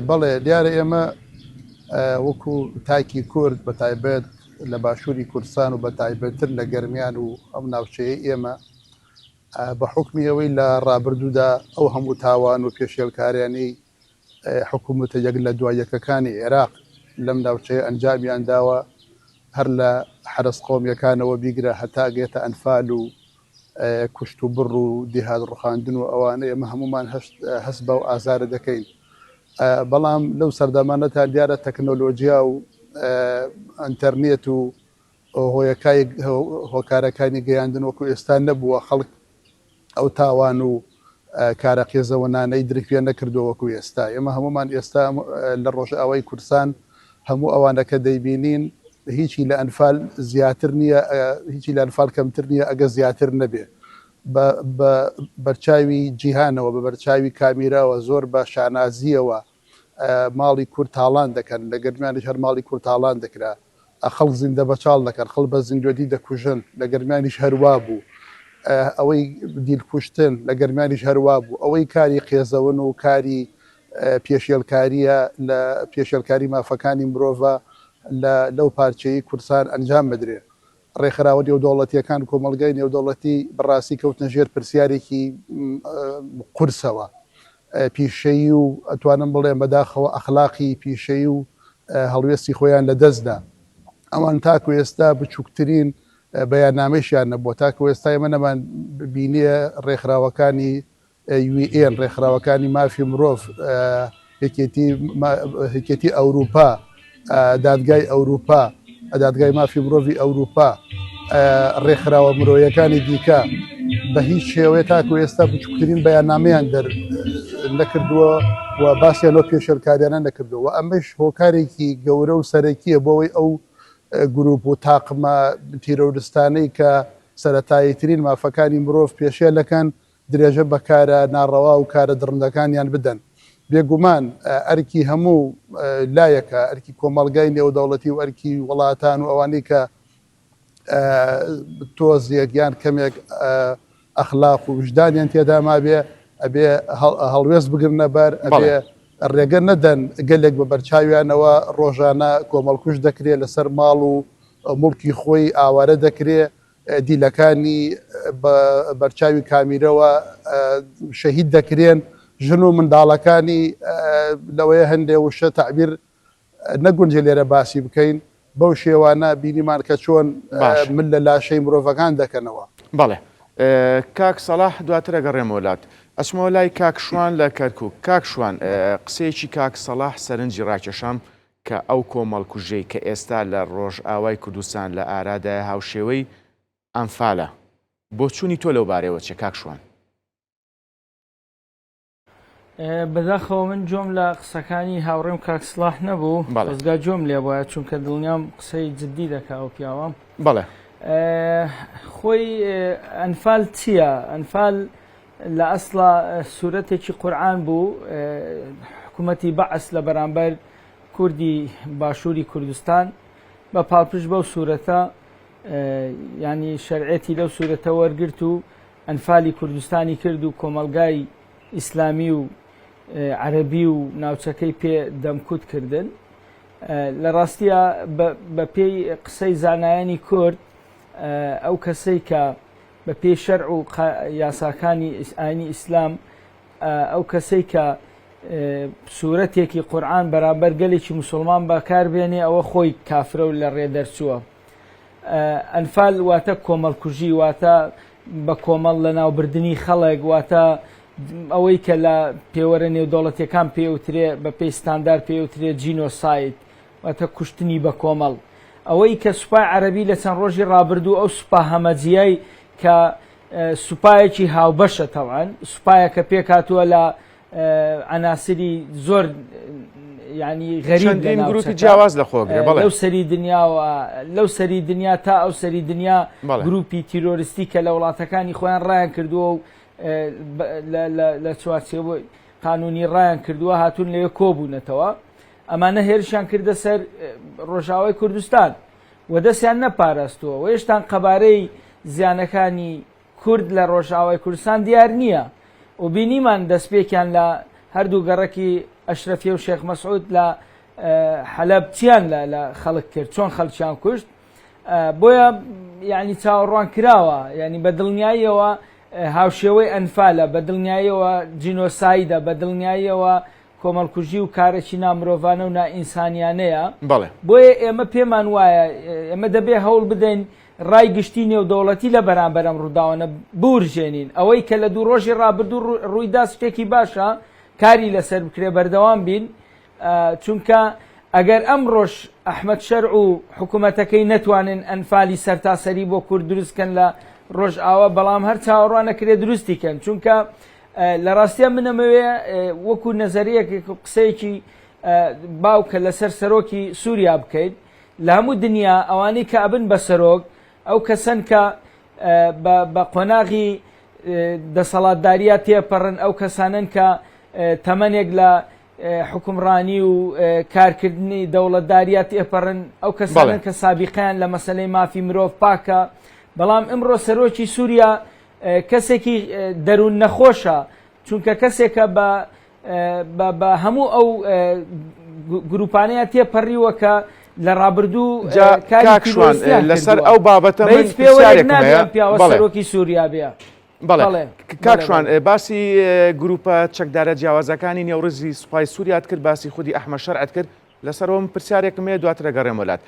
بەڵێ دیارە ئێمە وەکو تاکی کورد بە تایبەت لە باشووری کوردستان و بە تایبەتتر لە گەرمیان و ئەم ناوچەیە ئێمە بە حکمی ئەوەی لە ڕابردوودا ئەو هەموو تاوان و پێشێلکاریانەی حکوومەتە یەک لە دوایەکەکانی عێراق لەم ناوچەیە ئەنجامیان داوە هەر لە حرس قۆمیەکانەوە بیگرە هەتا گێتە ئەنفال و کوشت و بڕ و دیهات ڕوخاندن و ئەوانە ئێمە هەمومان هەست بە و ئازارە دەکەین. بەڵام لەو سەردەمانەتان دیارە تەکنۆلۆژیا و ئەنتەرنێت و هۆکارەکانی گەیاندن وەکو ئێستا نەبووە خەڵک ئەو تاوان و کارە قێزەوەنانەی درکوێ نەکردو وەکو ئێستا. ئێمە هەمومان ئێستا لە ڕۆژئاوای کوردستان هەموو ئەوانەکە دەیبینین هیچی لە ئەنفال زیاتر نییە هیچی لە ئەنفال کەمتر نییە ئەگە زیاتر نەبێ بە بەرچاوی جیهانەوە بە بەرچاوی کامیراوە زۆر بە شانازیەوە ماڵی کورد تاڵان دەکەن لە گەرمیانیش هەر ماڵی کورد تاڵان دەکرا خەڵک زیندە بەچاڵ دەکەن خەڵ بە زیندوێتی دەکوژن لە گەرمیانیش هەروە بوو ئەوەی دیلکوشتن لە گەرمیانیش هەروە بوو ئەوەی کاری قێزەون و کاری پێشێلکاریە لە پێشێلکاری مافەکانی مرۆڤە لەو پارچەی کوردستان ئەنجام بدرێت. ڕێکخراوە نێودەوڵەتیەکان کۆمەلگای نێودەوڵەتی بەڕاستی کەوتنە ژێر پرسیارێکی قورسەوە پیشەیی و ئەتوانم بڵێم بەداخەوە ئەخلاقی پیشەیی و هەڵوێستی خۆیان لە دەستدا ئەوان تاکو ئێستا بچووکترین بەیاننامەیشیان نەبووە تاکو ئێستا ئێمە نەمان بینیە ڕێکخراوەکانی UN ڕێکخراوەکانی مافی مرۆڤ هێکێتی ئەوروپا دادگای ئەوروپا دادگای مافی مرۆڤی ئەوروپا ڕێکخراوە مرۆیەکانی دیکە بە هیچ شێوەیە تاکو ئێستا بچووکترین بەیاننامەیان نەکردووە و باسییانەوە پێشێلکاریانە نەکردووە ئەمەش هۆکارێکی گەورە و سەرەکیە بۆەوەی ئەو گروپ و تاقمە تیرۆریستانەی کە سەرەتاییترین مافەکانی مرۆڤ پێشێلەکەن درێژە بەکارە ناڕەوا و کارە دڕندەکانیان بدەن. بێگومان ئەرکی هەموو لایەکە ئەرکی کۆمەڵگای نێودەوڵەتی و ئەرکی وڵاتان و ئەوانەی کە تۆزیەک یان کەمێک ئەخلاق و وجدانیان تێدا مابێ ئەبێ هەڵوێست بگرنە بەر ئەبێ ڕێگە نەدەن گەلێک بە بەرچاویانەوە ڕۆژانە کۆمەڵکوش دەکرێت لەسەر ماڵ و مڵکی خۆی ئاوارە دەکرێت دیلەکانی بەرچاوی کامیرەوە شەهید دەکرێن ژن و منداڵەکانی لەوەیە هەندێ وشە تعبیر نەگونجێ لێرە باسی بکەین بەو شێوانە بینیمان کە چۆن من لە لاشەی مرۆڤەکان دەکەنەوە. بەڵێ کاک سەلاح دواتر ئەگەڕێمە وڵات ئەچمەوە لای کاک شوان لە کەرکووک. کاک شوان قسەیەکی کاک سەلاح سەرنجی ڕاکێشام کە ئەو کۆمەڵکوژەی کە ئێستا لە ڕۆژئاوای کوردستان لە ئارادای هاوشێوەی ئەنفالە بۆ چوونی تۆ لەو بارەوە چێ کاک شوان؟ بەداخەوە من جۆم لە قسەکانی هاوڕێم کاکسلاح نەبوو ڕزگا جۆم لێ بواە چونکە دڵنیام قسەی جددی دەکا ئەو پیاوەم بەڵێ خۆی ئەنفال چییە؟ ئەنفال لە ئەسڵا سوورەتێکی قورئان بوو حکوومەتی بەعەس لە بەرامبەر کوردی باشووری کوردستان بە پاڵپشت بەو سوورەتە ینی شەرعێتی لەو سوورەتە وەرگرت و ئەنفالی کوردستانی کرد و کۆمەلگای ئیسلامی و عەرەبی و ناوچەکەی پێ دەمکوت کردن لە ڕاستیە بە پێی قسەی زانایانی کورد ئەو کەسەی کە بە پێی شەرع و یاساکانی ئاینی ئیسلام ئەو کەسەی کە سوورەتێکی قورئان بەرامبەر گەلێکی موسڵمان بەکاربێنێ ئەوە خۆی کافرە و لە ڕێ دەرچووە. ئەنفال واتە کۆمەڵکوژی، واتە بە کۆمەڵ لە ناوبردننی خەڵک، واتە ئەوەی کە لە پێوەرە نێودەوڵەتیەکان پێوترێ بە پێی ستاندار پێوترێت جینۆساید، واتە کوشتنی بە کۆمەڵ. ئەوەی کە سوپای عەرەبی لە چەند ڕۆژی ڕابردوو ئەو سوپا هەمەجیای کە سوپایەکی هاوبەشە تەوان سوپایە کە پێکاتووە لە عناسری زۆر ینی غەریب گروپی جیاواز لە خۆگرێ لەو سەری دنیاوە لەو سەری دنیا تا ئەو سەری دنیا گروپی تیرۆریستی کە لە وڵاتەکانی خۆیان ڕایان کردووە و لە چوارچێوەی قانونی ڕایان کردووە هاتوون لەوێ کۆبوونەتەوە. ئەمانە هێرشیان کردە سەر ڕۆژاوای کوردستان و دەستیان نەپاراستووە و هێشتان قەبارەی زیانەکانی کورد لە ڕۆژاوای کوردستان دیار نییە و بینیمان دەستپێکیان لە هەردوو گەڕەکی ئەشرەفیە و شێخ مەسعود لە حەلەب چیان لە خەڵک کرد، چۆن خەڵکیان کوشت. بۆیە یعنی چاوەڕوان کراوە، ینی بە دڵنیاییەوە هاوشێوەی ئەنفالە، بە دڵنیاییەوە جینۆسایدە، بە دڵنیاییەوە کۆمەڵکوژی و کارێکی نامرۆڤانە و نائینسانیانەیە. بۆیە ئێمە پێمان وایە ئێمە دەبێ هەوڵ بدەین ڕای گشتی نێودەوڵەتی لە بەرامبەر ئەم ڕووداوانە بورژێنین. ئەوەی کە لە دوو ڕۆژی ڕابردوو ڕوویدا شتێکی باشە کاری لەسەر بکرێ بەردەوام بین، چونکە ئەگەر ئەم ڕۆژ ئەحمەد شەرع و حکوومەتەکەی نەتوانن ئەنفالی سەرتاسەری بۆ کورد دروستکەن لە ڕۆژ ئاوە، بەڵام هەر چاوەڕوانەکرێ دروستیکەن. چونکە لە ڕاستیە منەمەوێ وەکو نەزەریەک قسەیەکی باوکە لەسەر سەرۆکی سووریا بکەیت لە هەموو دنیا ئەوانەی کە ئەبن بە سەرۆک ئەو کەسن کە بە قۆناغی دەسەڵاتداریە تێپەڕن، ئەو کەسانن کە تەمەنێک لە حکومڕانی و کارکردنی دەوڵەتداریە تێپەڕن، ئەو کەسانن کە سابقیان لە مەسەلەی مافی مرۆڤ پاکە. بەڵام ئەمڕۆ سەرۆکی سووریا کەسێکی دەروون نەخۆشە، چونکە کەسێکە بە هەموو ئەو گروپانەیە تێپەڕیوە کە لە ڕابردوو کاکشوان لەسەر ئەو بابەتە پیاوە سەرۆکی سووریا بێ. بەڵێ کاکشوان باسی گروپە چەکدارە جیاوازەکانی نێوڕزی سوپای سووریات کرد، باسی خودی ئەحمەد شەرعت کرد، لەسەرەوە پرسیارێکم هەیە دواتر دەگەڕێم وڵات.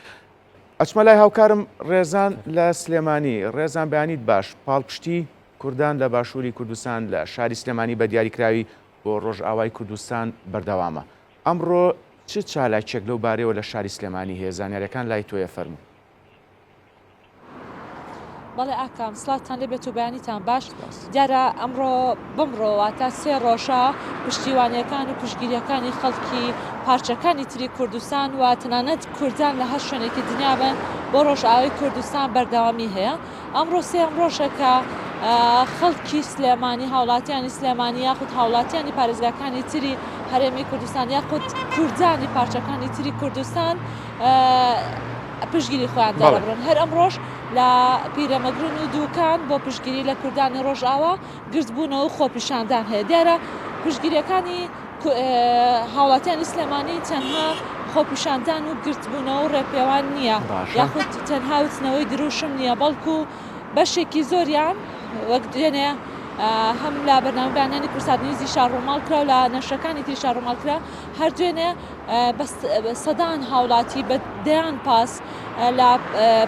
ئەچمە لای هاوکارم ڕێزان لە سلێمانی. ڕێزان بەیانیت باش پاڵپشتی کوردان لە باشووری کوردستان لە شاری سلێمانی بە دیاریکراوی بۆ ڕۆژئاوای کوردستان بەردەوامە. ئەمڕۆ چ چالاکێک لەو بارەوە لە شاری سلێمانی هەیە؟ زانیاریەکان لای تۆیە فەرموو. بەڵێ ئاکام سڵاتان لێبێت و بەیانیتان باش. دیارە ئەمڕۆ بمڕۆواتە سێ ڕۆژە پشتیوانیەکان و پشتگیریەکانی خەڵکی پارچەکانی تری کوردستان و تەنانەت کوردان لە هەر شوێنێکی دنیا بن بۆ ڕۆژئاوای کوردستان بەردەوامی هەیە. ئەمڕۆ سێم ڕۆژەکە خەڵکی سلێمانی، هاوڵاتیانی سلێمانی یاخود هاوڵاتیانی پارێزگاکانی تری هەرێمی کوردستان یاخود کوردانی پارچەکانی تری کوردستان پشتگیری خۆیان دەڕبرن. هەر ئەم ڕۆژ لە پیرەمەگرون و دووکان بۆ پشتگیری لە کوردانی ڕۆژئاوا گرتبوونەوە و خۆپیشاندان هەیە. دیارە پشتگیریەکانی هاوڵاتیانی سلێمانی تەنها خۆپیشاندان و گرتبوونەوە و ڕێپێوان نییە، یاخود تەنها وتنەوەی دروشم نییە، بەڵکو بەشێکی زۆریان وەک دوێنێ هەم لە بەرنامەبیانیانی کورسادنیزی شارڕۆماڵ کرا و لە نەشرەکانی تری شارڕۆماڵ کرا، هەر دوێنێ سەدان هاوڵاتی بە دەیان پاس لە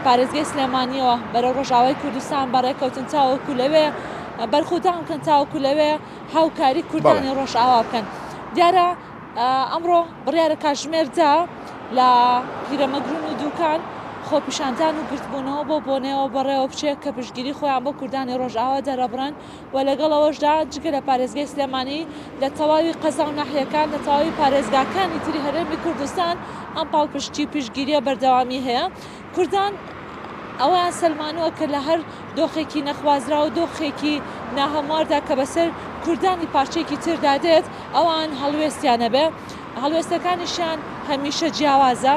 پارێزگای سلێمانیەوە بەرەو ڕۆژئاوای کوردستان بەڕێکەوتن تاوەکو لەوێ بەرخودان بکەن، تاوەکو لەوێ هاوکاری کوردانی ڕۆژئاوا بکەن. دیارە ئەمڕۆ بڕیارە کاتژمێردا لە پیرەمەگرون و دووکان خۆپیشاندان و گرتبوونەوە بۆ بۆنەوە بەڕێوە بچێت کە پشتگیری خۆیان بۆ کوردانی ڕۆژئاوا دەرەبڕن و لەگەڵەوەشدا جگە لە پارێزگای سلێمانی لە تەواوی قەزا و ناحیەکان لە تەواوی پارێزگاکانی تری هەرێمی کوردستان ئەم پاڵپشتی پشتگیریە بەردەوامی هەیە. کوردان ئەویان سلمانووە کە لە هەر دۆخێکی نەخوازرا و دۆخێکی ناهەمواردا کە بەسەر کوردانی پارچێکی تردا دێت ئەوان هەڵوێستیانە بێ. هەڵوێستەکانیشیان هەمیشە جیاوازە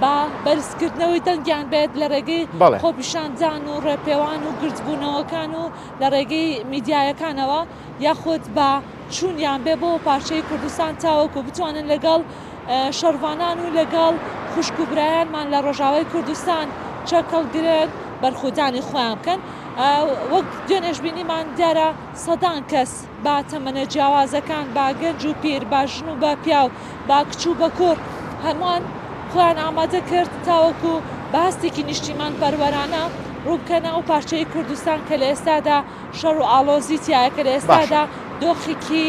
با بەرزکردنەوەی دەنگیان بێت لە ڕێگەی خۆپیشاندان و ڕێپێوان و گرتبوونەوەکان و لە ڕێگەی میدیایەکانەوە یاخود بە چوونیان بێ بۆ پارچەی کوردستان تاوەکو بتوانن لەگەڵ شەڕوانان و لەگەڵ خوشک و برایانمان لە ڕۆژاوای کوردستان چەکەڵگرن بەرخودانی خۆیان بکەن. وەک دوێنێژبینیمان دیارە سەدان کەس با تەمەنە جیاوازەکان با گەنج و پیر با ژن و بە پیاو با کچ و بە کوڕ هەمووان خۆیان ئامادە کرد تاوەکو بەهەستێکی نیشتیمان پەروەرانە ڕووبکەنە و پارچەی کوردستان کە لە ئێستادا شەڕ و ئاڵۆزی تایە کە لە ئێستادا دۆخێکی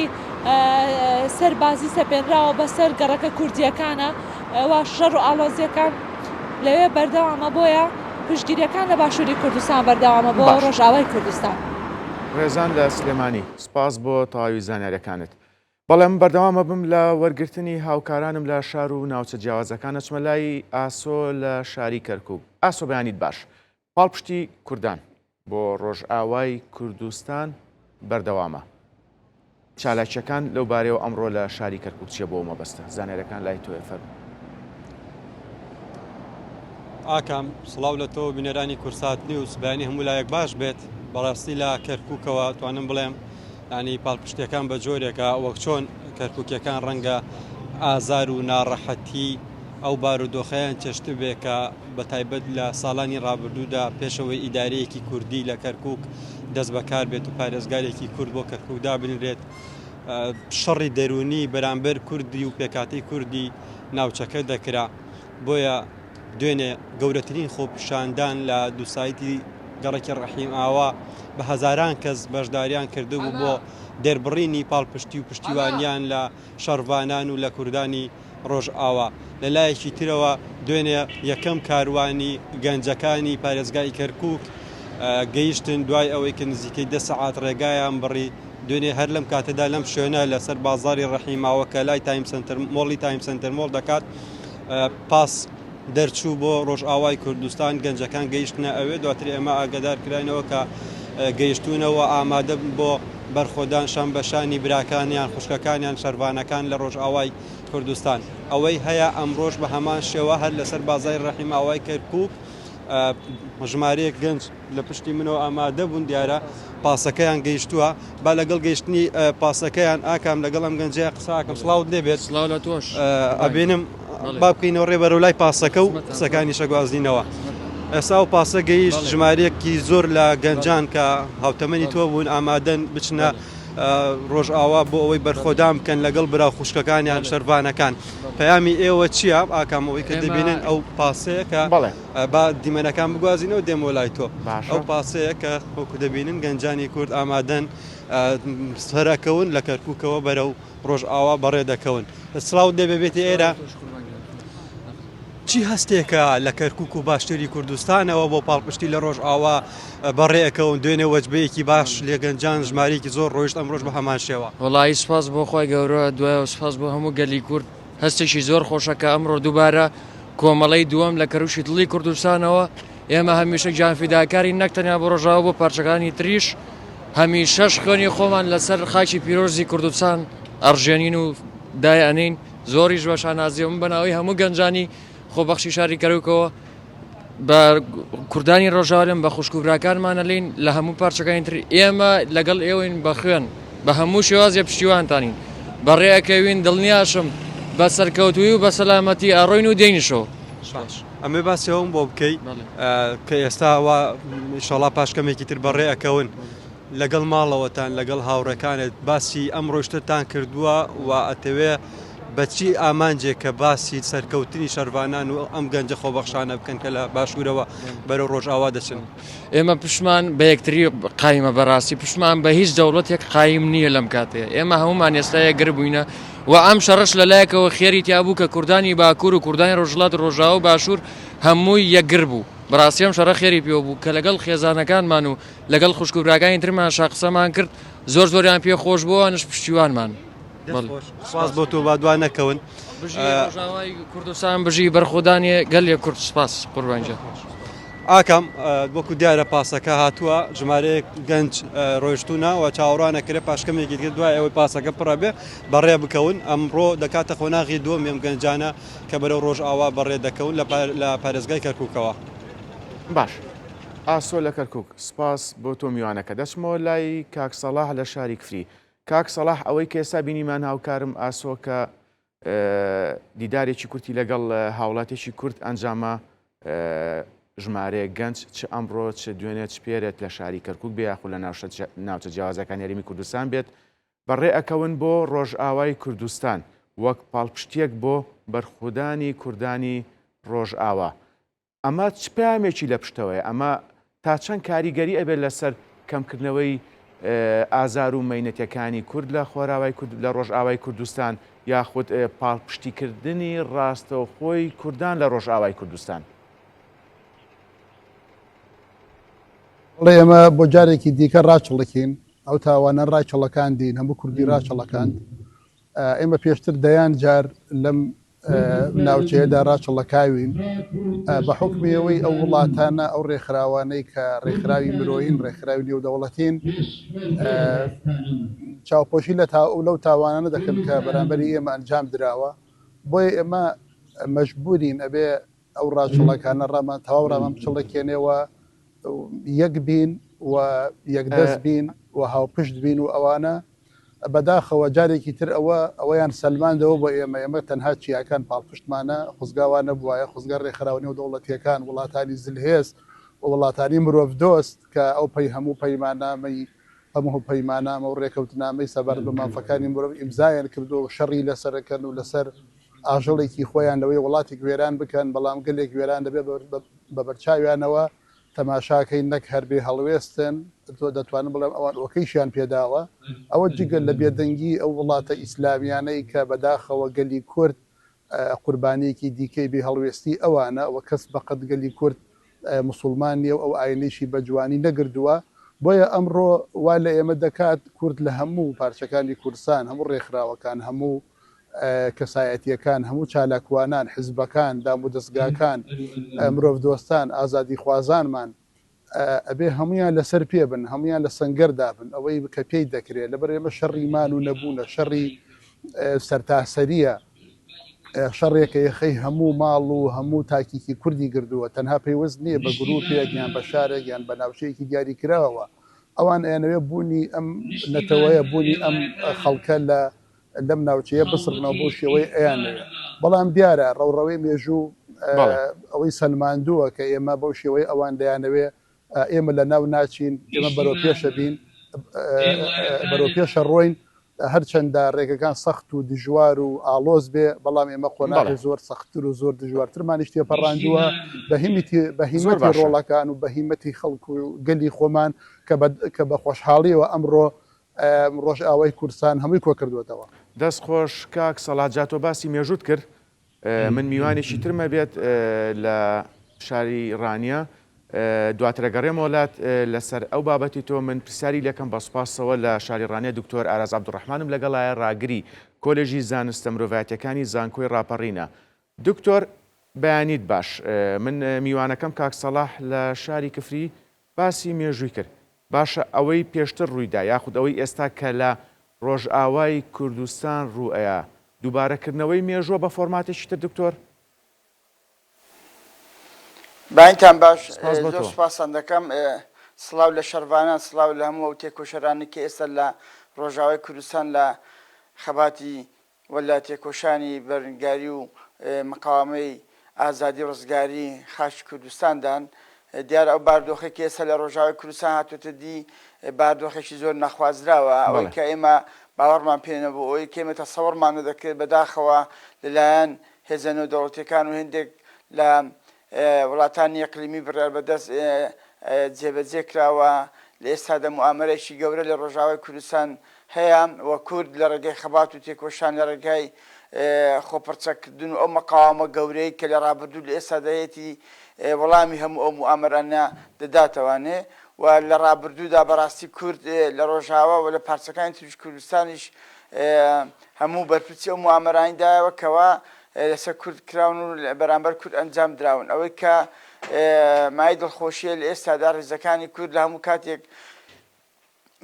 سەربازی سەپێنراوە بەسەر گەڕەکە کوردیەکانە و شەڕ و ئاڵۆزیەکان لەوێ بەردەوامە بۆیە پشتگیریەکان لە باشووری کوردستان بەردەوامە بۆ ڕۆژاوای کوردستان. ڕێزان لە سلێمانی سپاس بۆ تەواوی زانیاریەکانت. بەڵام بەردەوامە بم لە وەرگرتنی هاوکارانم لە شار و ناوچە جیاوازەکان ئەچمە لای ئاسۆ لە شاری کەرکووک. ئاسۆ بەیانیت باش. پاڵپشتی کوردان بۆ ڕۆژئاوای کوردستان بەردەوامە. چالاکیەکان لەو بارەیەوە ئەمڕۆ لە شاری کەرکووک چیە بۆ مەبەستە؟ زانیاریەکان لای تۆ فەرموو. ئاکام سڵاو لە تۆ بینەرانی کورسات نیوز بەیانی هەموو لایەک باش بێت بەڕاستی لە کەرکووکەوە توانم بڵێم ینی پاڵپشتیەکان بە جۆرێکە وەک چۆن کەرکووکیەکان ڕەنگە ئازار و ناڕەحەتی ئەو بارودۆخەیان چێشت بێ کە بە تایبەت لە ساڵانی ڕابردوودا پێشەوەی ئیدارەیەکی کوردی لە کەرکووک دەست بەکار بێت و پارێزگارێکی کورد بۆ کەرکووکدا بنرێت شەڕی دەرونی بەرامبەر کوردی و پێکاتی کوردی ناوچەکە دەکرا. بۆیە دوێنێ گەورەترین خۆپیشاندان لە دووسایتی گەڕێکی ڕەحیم ئاوا بە هەزاران کەس بەشداریان کردبوو بۆ دەربڕینی پاڵپشتی و پشتیوانیان لە شەڕوانان و لە کوردانی ڕۆژئاوا. لە لایەکی ترەوە دوێنێ یەکەم کاروانی گەنجەکانی پارێزگای کەرکووک گەیشتن دوای ئەوەی کە نزیکەی 10 سەعات ڕێگایان بڕی. دوێنێ هەر لەم کاتەدا لەم شوێنە لەسەر بازاری ڕەحیماوە کە لای مۆڵی تایم سنتەر مۆڵ دەکات پاس دەرچوو بۆ ڕۆژئاوای کوردستان گەنجەکان گەیشتنە ئەوێ دواتری ئێمە ئاگادار کرانەوە کە گەیشتونەوە ئامادە بۆ بەرخۆدان شەم بەشانی براکانیان خوشکەکانیان شەروانەکان لە ڕۆژئاوای کوردستان. ئەوەی هەیە ئەمڕۆژ بە هەمان شێوە هەر لەسەر بازای ڕەحیماوای کەرکووک ژمارەیەک گەنج لە پشتی منەوە ئامادە بوون دیارە پاسەکەیان گەیشتووە با لەگەڵ گەیشتنی پاسەکەیان ئاکام لەگەڵ ئەم گەنجەیە قساکەم سڵاوت لێبێت ئەبێنم با بکەینەوە ڕێبەرە لای پاسەکە و قسەکانی شەگوازینەوە. ئێستا و پاسە گەیشت ژمارەیەکی زۆر لە گەنجان کە هاوتەمەنی تۆ بوون ئامادەن بچنە ڕۆژئاوا بۆ ئەوەی بەرخۆدان بکەن لەگەڵ برا خوشکەکانیان شەروانەکان. پەیامی ئێوە چییە ئاکامەوەی کە دەبینن ئەو پاسەیە کە با دیمەنەکان بگوازینەوە دێمەوە لای تۆ ئەو پاسەیە کە وەکو دەبینن گەنجانی کورد ئامادەن سەرەکەون لە کەرکووکەوە بەرەو ڕۆژئاوا بەڕێ دەکەون. سڵاو دەبێتی ئێرە چی هەستێکە لە کەرکووک و باشتری کوردستانەوە بۆ پاڵپشتی لە ڕۆژئاوا بەڕێەکەون دوێنێ وەجبەیەکی باش لێگەنجان ژمارەیەکی زۆر ڕۆیشت ئەمڕۆژ بە هەمان شێوە. وەڵی سپاس بۆ خۆی گەورە دوایە سپاس بۆ هەموو گەلی کورد هەستێکی زۆر خۆشەکە ئەمڕۆ دووبارە کۆمەڵەی دووەم لە کەروشی دڵی کوردستانەوە ئێمە هەمیشە جانفیداکاری نەکتەنیا بۆ ڕۆژاوە بۆ پارچەکانی تریش هەمیشەش خوێنی خۆمان لەسەر خاکی پیرۆزی کوردستان ئەڕژێنین و دایانین زۆریش بە شانازیەوە بەناوی هەموو گەنجانی خۆبەخشی شاری کەرکووکەوە بە کوردانی ڕۆژاوالم بە خوشکوبراکانمانە لین لە هەموو پارچەکانی تر ئێمە لەگەڵ ئێوەین بە خوێن بە هەموو شێوازیە پشتیوانتانین بەڕێەکەوین دڵنیاشم بە سەرکەوتوی و بە سەلامەتی ئەڕۆین و دێنیشەوە. ئەمێ باسیەوەم بۆ بکەیت کە ئێستاوە ئینشاڵڵا پاشکەمێکی تر بەڕێەکەون لەگەڵ ماڵەوەتان لەگەڵ هاوڕەکانت باسی ئەم ڕۆیشتتان کردووە و ئەتەوێ بەچی ئامانجێک کە باسی سەرکەوتنی شەروانان و ئەم گەنجە خۆبەخشانە بکەن کە لە باشوورەوە بەرەو ڕۆژئاوا دەچن. ئێمە پشمان بە یەکتری قایمە بەڕاستی پشمان بە هیچ دەوڵەتێک قایم نییە لەم کاتەیە ئێمە هەمومان ئێستاە گەر بووینە و ئەم شەڕش لەلایەکەوە خێری تیابوو کە کوردانی باکوور و کوردانی ڕۆژهەڵات ڕۆژاوە و باشوور هەمووی یەکگر بوو. بەڕاستی ئەم شەڕە خێری پێوە بوو کە لەگەڵ خێزانەکانمان و لەگەڵ خوشکبراکانی ترمان شاقسەمان کرد زۆریان پێ خۆش بووە نش پشتیوانمان. سپاس بۆ تۆ با دوان نەکەون ڕۆژاوای کوردستان بژی بەرخۆدانی گەلێ کورد سپاس قوربانجە. ئاکەم وەکو دیارە پاسەکە هاتووە ژمارەیەک گەنج ڕۆیشتونە و چاوەڕوانەکرێ پاشکەمێکی کرد دوای ئەوەی پاسەکە پڕەبێ بەڕێ بکەون ئەمڕۆ دەکاتە خۆناغی دووەم ئەم گەنجانە کە بەرەو ڕۆژ ئاوا بەڕێ دەکەون لە پارێزگای کەرکووکەوە. باش ئاسۆ لە کەرکووک سپاس بۆ تۆ میوانەکە دەچمەوە لای کاک سەلاح لە شاری کفری. کاک سەلاح ئەوەی کە ئێستا بینیمان هاوکارم ئاسۆ کە دیدارێکی کورتی لەگەڵ هاوڵاتێکی کورد ئەنجامە ژمارەیە گەنج چ ئەمڕۆ چ دوێنێ چ پێرێت لە شاری کەرکووک بێ یاخود لە ناوچە جیاوازەکان یاریمی کوردستان بێت بەڕێ ئەکەون بۆ ڕۆژئاوای کوردستان وەک پاڵپشتێک بۆ بەرخودانی کوردانی ڕۆژئاوا. ئەمە چ پامێکی لە پشتەوەی ئەمە تا چەند کاریگەری ئەبێت لەسەر کەمکردنەوەی ئازار و مەینەتەکانی کورد لە خۆراوای لە ڕۆژئاوای کوردستان یاخود پاڵپشتیکردنی ڕاستەوخۆی کوردان لە ڕۆژئاوای کوردستان. وڵێ ئێمە بۆ جارێکی دیکە ڕاچڵەکەین ئەو تاوانە ڕاچەڵەکان دین هەموو کوردی ڕاچەڵەکان ئێمە پێشتر دەیان جار لەم ناوچەیەدا ڕاچەڵەکاوین بە حکمیەوەی ئەو وڵاتانە ئەو ڕێکخراوانەی کە ڕێکخراوی مرۆین ڕێکخراوی نێودەوڵەتین چاوپۆشی لەو تاوانانە دەکەن کە بەرامبەری ئێمە ئەنجام دراوە بۆیە ئێمە مەجبورین ئەبێ ئەو ڕاچەڵەکانە ڕامان تەواو ڕامان بچڵەکێنێەوە یەک بین و یەکدەست بین و هاوپشت بین و ئەوانە بەداخەوە جارێکی تر ئەوەیان سەلماندەوە بۆ ئێمە تەنها چیاکان پاڵپشتمانە خزگاوانە بواە خزگە ڕێکخراوە نێودەوڵەتیەکان وڵاتانی زلهێز و وڵاتانی مرۆڤ دۆست کە ئەو پەی هەموو پەیمانامەی هەموو پەیمانامە و ڕێکەوتنامەی سەبەر بە مافەکانی مرۆڤ ئیمزایان کردو و شەڕی لەسەرەکەن و لەسەر ئاژەڵێکی خۆیان لەوەی وڵاتی گوێران بکەن بەڵام گەلێک گوێران دەبێت بە بەرچاویانەوە تەماشاکەی نەک هەربێ هەڵوێستن تۆ دەتوانم بڵێم ئەوان ئۆکەیشیان پێداوە ئەوە جگەل لە بێدەنگی ئەو وڵاتە ئیسلامیانەی کە بەداخەوە گەلی کورد قوربانیەکی دیکەی بێ هەڵوێستی ئەوانە ئەوە کەس بەقەت گەلی کورد مسلمان نیە و ئەو ئاینێشی بە جوانی نەگردووە بۆیە ئەمڕۆ وا لە ئێمە دەکات کورد لە هەموو پارچەکانی کوردستان هەموو ڕێکخراوەکان هەموو کەسایەتیەکان هەموو چالاکوانان حزبەکان دام و دەستگاکان مرۆڤ دۆستان ئازادی خوازانمان ئەبێ هەمویان لەسەر پێ بن هەمویان لە سەنگەردا بن ئەوەی کە پێی دەکرێت لەبەر ئێمە شەڕیمان و نەبوونە شەڕی سەرتاسەریە شەڕێکە یەخەی هەموو ماڵ و هەموو تاکیکی کوردی گردووە تەنها پێیوەست نییە بە گروپێک یان بە شارێک یان بە ناوچەیەکی دیاریکراوە ئەوان ئەیانەوێ بوونی ئەم نەتەوەیە بوونی ئەم خەڵکە لەم ناوچەیە بسڕنەوە بۆ شێوەی ئەیانەوێ بەڵام دیارە ڕەوڕەوەی مێژوو ئەوەی سەلماندووە کە ئێمە بەو شێوەی ئەوان دەیانەوێ ئێمە لە ناو ناچین ئێمە بەرەو پێشە بین بەرەو پێشە ڕۆین هەرچەندە ڕێگەکان سەخت و دژوار و ئالۆز بێ بەڵام ئێمە خۆناغی زۆر سەختتر و زۆر دژوارترمانی شتێ پەڕاندووە بەهیمەتی ڕۆڵەکان و بەهیمەتی خەڵک و گەلی خۆمان کە بە خۆشحاڵیەوە ئەمڕۆ ڕۆژئاوای کوردستان هەمووی کۆ کردوێتەوە. دەستخۆش کاک سەڵاجاتۆ باسی مێژووت کرد من میوانێکی ترمە بێت لە شاری ڕانیە دواترە گەڕێم وڵات لەسەر ئەو بابەتی تۆ من پرسیاری لەکەم بە سوپاسەوە لە شاری ڕانیە دکتۆر ئاراز عەبدوڕەحمانم لەگەڵایە ڕاگری کۆلێژی زانستە مرۆڤایەتیەکانی زانکۆی ڕاپەڕینە. دکتۆر بەیانیت باش من میوانەکەم کاک سەلاح لە شاری کفری باسی مێژووی کرد باشە ئەوەی پێشتر ڕوویدا یاخود ئەوەی ئێستا کە لە ڕۆژئاوای کوردستان ڕوئەیە دووبارەکردنەوەی مێژووە بە فۆرماتێکی تر دکتۆر؟ باینتان باش زۆر سوپاسان دەکەم سڵاو لە شەروانان سڵاو لە هەموو ئەو تێکۆشەرانی کە ئێستا لە ڕۆژاوای کوردستان لە خەباتی وەلا تێکۆشانی بەرگاری و مقاومەی ئازادی ڕزگاری خاچی کوردستاندان دیارە ئەو باردۆخێکی ئێستا لە ڕۆژاوای کوردستان هاتوۆتە دی باردۆخێکی زۆر نەخوازراوە ئەوەی کە ئێمە باوەڕمان پێ نەبوو ئەوەی کە ئێمە تەسەوەڕمانە دەکرێت بەداخەوە لەلایەن هێزە نێودەوڵەتیەکان و هێندێک لە وڵاتانی ئەقلیمی بڕیار بەدەست جێبەجێ کراوە لە ئێستادا موامەرێکی گەورە لە ڕۆژاوای کوردستان هەیە وە کورد لە ڕێگەی خەبات و تێکۆشان لە ڕێگای خۆپەرچەکردن و ئەو مەقاومە گەورەی کە لە ڕابردوو لە ئێستا دەیەتی وەڵامی هەموو ئەو ئەمەرانە دەداتەوانێ و لە ڕابردوودا بەڕاستی کورد لە ڕۆژاوا و لە پارچەکانی تریش کوردستانیش هەموو بەرپرسی ئەو ئەمەرانیدایەوە کەوا لەسەر کورد کراون و بەرامبەر کورد ئەنجام دراون ئەوەی کە مای دڵخۆشیە لە ئێستادا ڕێزەکانی کورد لە هەموو کاتێک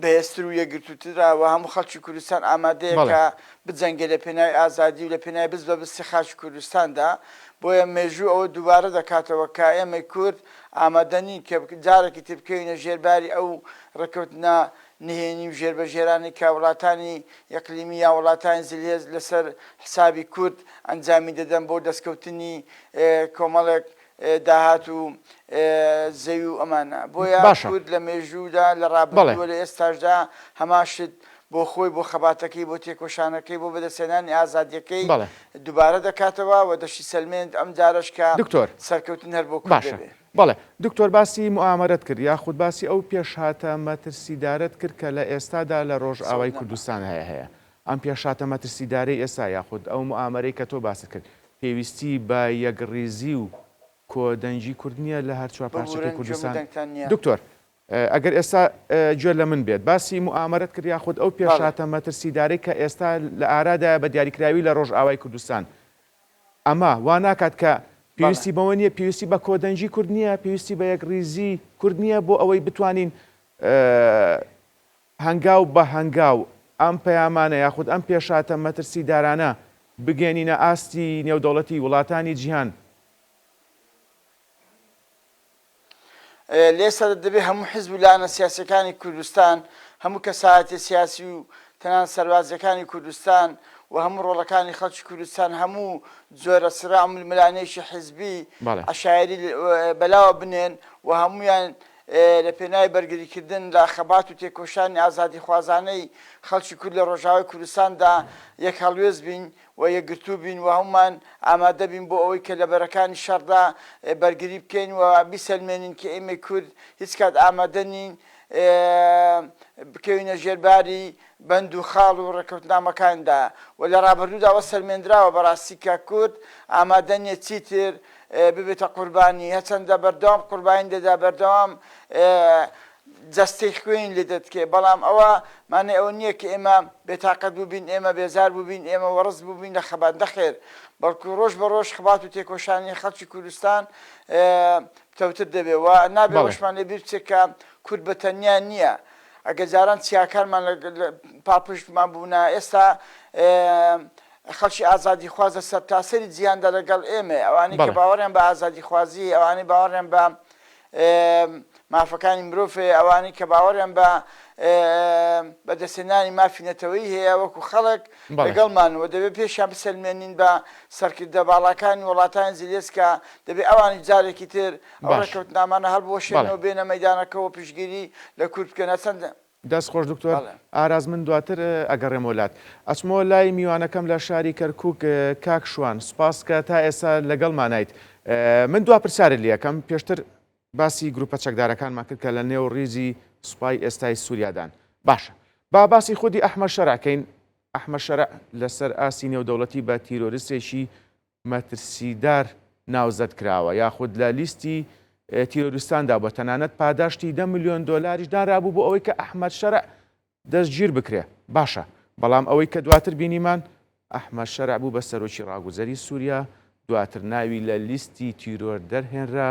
بەهێزتر و یەکگرتووترا و هەموو خەڵکی کوردستان ئامادەیە کە بجەنگێ لە پێناوی ئازادی و لە پێناوی بز بە بستی خاچی کوردستاندا بۆیە مێژوو ئەوە دووبارە دەکاتەوە کە ئێمەی کورد ئامادەنی کە جارێکی تر بکەوینە ژێرباری ئەو ڕێکەوتنە نهێنی و ژێربەژێرانی کە وڵاتانی یەقلیمی یا وڵاتانی زلهێز لەسەر حسابی کورد ئەنجامی دەدەن بۆ دەستکەوتنی کۆمەڵێک داهات و زەوی و ئەمانە بۆیە کورد لە مێژوودا لە ڕابردووە لە ئێستاشدا هەماشت بۆ خۆی بۆ خەباتەکەی بۆ تێکۆشانەکەی بۆ بەدەستێنانی ئازادیەکەی دووبارە دەکاتەوە و دەشی سەلمێن ئەم جارشکە سەرکەوتن هەر بۆ کورد دەبێت. بەڵێ دکتۆر باسی موامەرەت کرد یاخود باسی ئەو پێشهاتە مەترسیدارەت کرد کە لە ئێستادا لە ڕۆژئاوای کوردستان هەیە ئەم پێشهاتە مەترسیدارەی ئێستا یاخود ئەو موامەرەی کە تۆ باست کرد پێویستی بە یەکڕێزی و کۆدەنجی کورد نییە لە هەر چوار پارچەکەی کوردستان. دکتۆر ئەگەر ئێستا گوێ لە من بێت باسی موامەرەت کرد یاخود ئەو پێشهاتە مەترسیدارەی کە ئێستا لە ئارادایە بە دیاریکراوی لە ڕۆژئاوای کوردستان ئەمە وا ناکات کە پێویستی بەوە نییە پێویستی بە کۆدەنجی کورد نییە پێویستی بە یەکڕێزی کورد نییە بۆ ئەوەی بتوانین هەنگاو بە هەنگاو ئەم پەیامانە یاخود ئەم پێشهاتە مەترسیدارانە بگەێنینە ئاستی نێودەوڵەتی وڵاتانی جیهان. لێستا دەبێت هەموو حیزب و لایەنە سیاسیەکانی کوردستان هەموو کەسایەتی سیاسی و تەنان سەربازەکانی کوردستان و هەموو ڕۆڵەکانی خەڵکی کوردستان هەموو جۆرە سرا ململانەیەکی حیزبی عەشایری بەلاوە بنێن و هەمویان لە پێناوی بەرگریکردن لە خەبات و تێکۆشانی ئازادی خوازانەی خەڵکی کورد لە ڕۆژاوای کوردستاندا یەک هەڵوێز بین و یەکگرتوو بین و هەمومان ئامادە بین بۆ ئەوەی کە لە بەرەکانی شەڕدا بەرگری بکەین و بیسەلمێنین کە ئێمە کورد هیچ کات ئامادە نین بکەوینە ژێرباری بەند و خاڵ و ڕێکەوتنامەکاندا و لە ڕابردوودا ئەوە سەلمێنراوە بەڕاستی کە کورد ئامادە نییە چیتر ببێتە قوربانی هەچەندە بەردەوام قوربانی دەدا بەردەوام جەستەی خوێن لێ دەتکێ بەڵام ئەوە مانای ئەوە نییە کە ئێمە بێتاقەت بووبین ئێمە بێزار بووبین ئێمە وەڕست بووبین لە خەبات نەخێر بەڵکو ڕۆژ بە ڕۆژ خەبات و تێکۆشانی خەڵکی کوردستان تەوتر دەبێت و نابێ ئەوەشمان لێبیر بچێت کە کورد بەتەنیا نییە ئەگەر جاران چیاکارمان پاپشتمان بوونا ئێستا خەڵکی ئازادی خوازە سەرتاسەری جیهاندا لەگەڵ ئێمە ئەوانی کە باوەڕیان بە ئازادی خوازی ئەوانی باوەڕیان بە مافەکانی مرۆڤێ ئەوانی کە باوەڕیان بە بەدەستێنانی مافی نەتەوەیی هەیە وەکو خەڵک لەگەڵمانەوە دەبێت پێشیان بسەلمێنین بە سەرکردە باڵاکانی وڵاتانی زیلێس کە دەبێت ئەوانی جارێکی تر ئەو ڕێکەوتنامانە هەر بۆ شوێنەوە بێنە مەیدانەکەەوە پشگیری لە کورد بکەنە چەند دەست خۆش دکتۆر ئاراز من دواتر ئەگەڕێمە وڵات ئەچمەوە لای میوانەکەم لە شاری کەرکووک کاک شوان سوپاس کە تا ئێستا لەگەڵمانیت من دوا پرسیارە لێ یەکەم پێشتر باسی گروپە چەکدارەکانمان کرد کە لە نێو ڕیزی سوپای ئێستای سووریادان باشە با باسی خودی ئەحمەد شەرعکەین ئەحمەد شەرع لەسەر ئاسی نێودەوڵەتی بە تیرۆریستێکی مەترسیدار ناوزەت کراوە یاخود لە لیستی تیرۆریستاندا بە تەنانەت پاداشتی 10 میلیۆن دۆلاریش دانرابوو بۆ ئەوەی کە ئەحمەد شەرع دەستگیر بکرێ باشە بەڵام ئەوەی کە دواتر بینیمان ئەحمەد شەرع بوو بە سەرۆکی ڕاگوزەری سووریا دواتر ناوی لە لیستی تیرۆر دەرهێنرا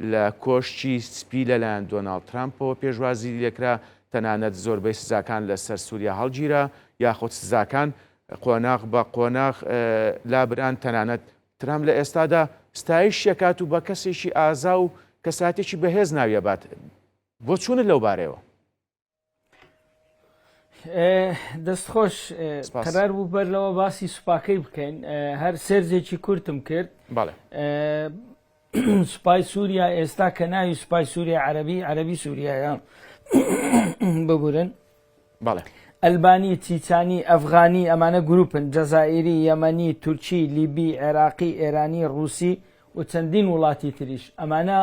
لە کۆشتی سپی لەلایەن دۆناڵد ترامپەوە پێشوازی لێکرا تەنانەت زۆربەی سزاکان لەسەر سووریا هەڵگیرا یاخود سزاکان قۆناغ بە قۆناغ لابران تەنانەت ترامپ لە ئێستادا ستایش شێکات و بە کەسێکی ئازا و کەساتێکی بەهێز ناویە بات بۆ چوونت لەو بارەوە دەستخۆش قەرار بوو بەرلەوە باسی سوپاکەی بکەین هەر سەرجێکی کورتم کرد سوپای سووریا ئێستا کە ناوی سوپای سووریا عەرەبی سووریایە ببورن ئەلبانی چیچانی ئەفغانی ئەمانە گروپن جەزائیری یەمەنی تورکی لیبی عێراقی ئێرانی ڕووسی و چەندین وڵاتی تریش ئەمانە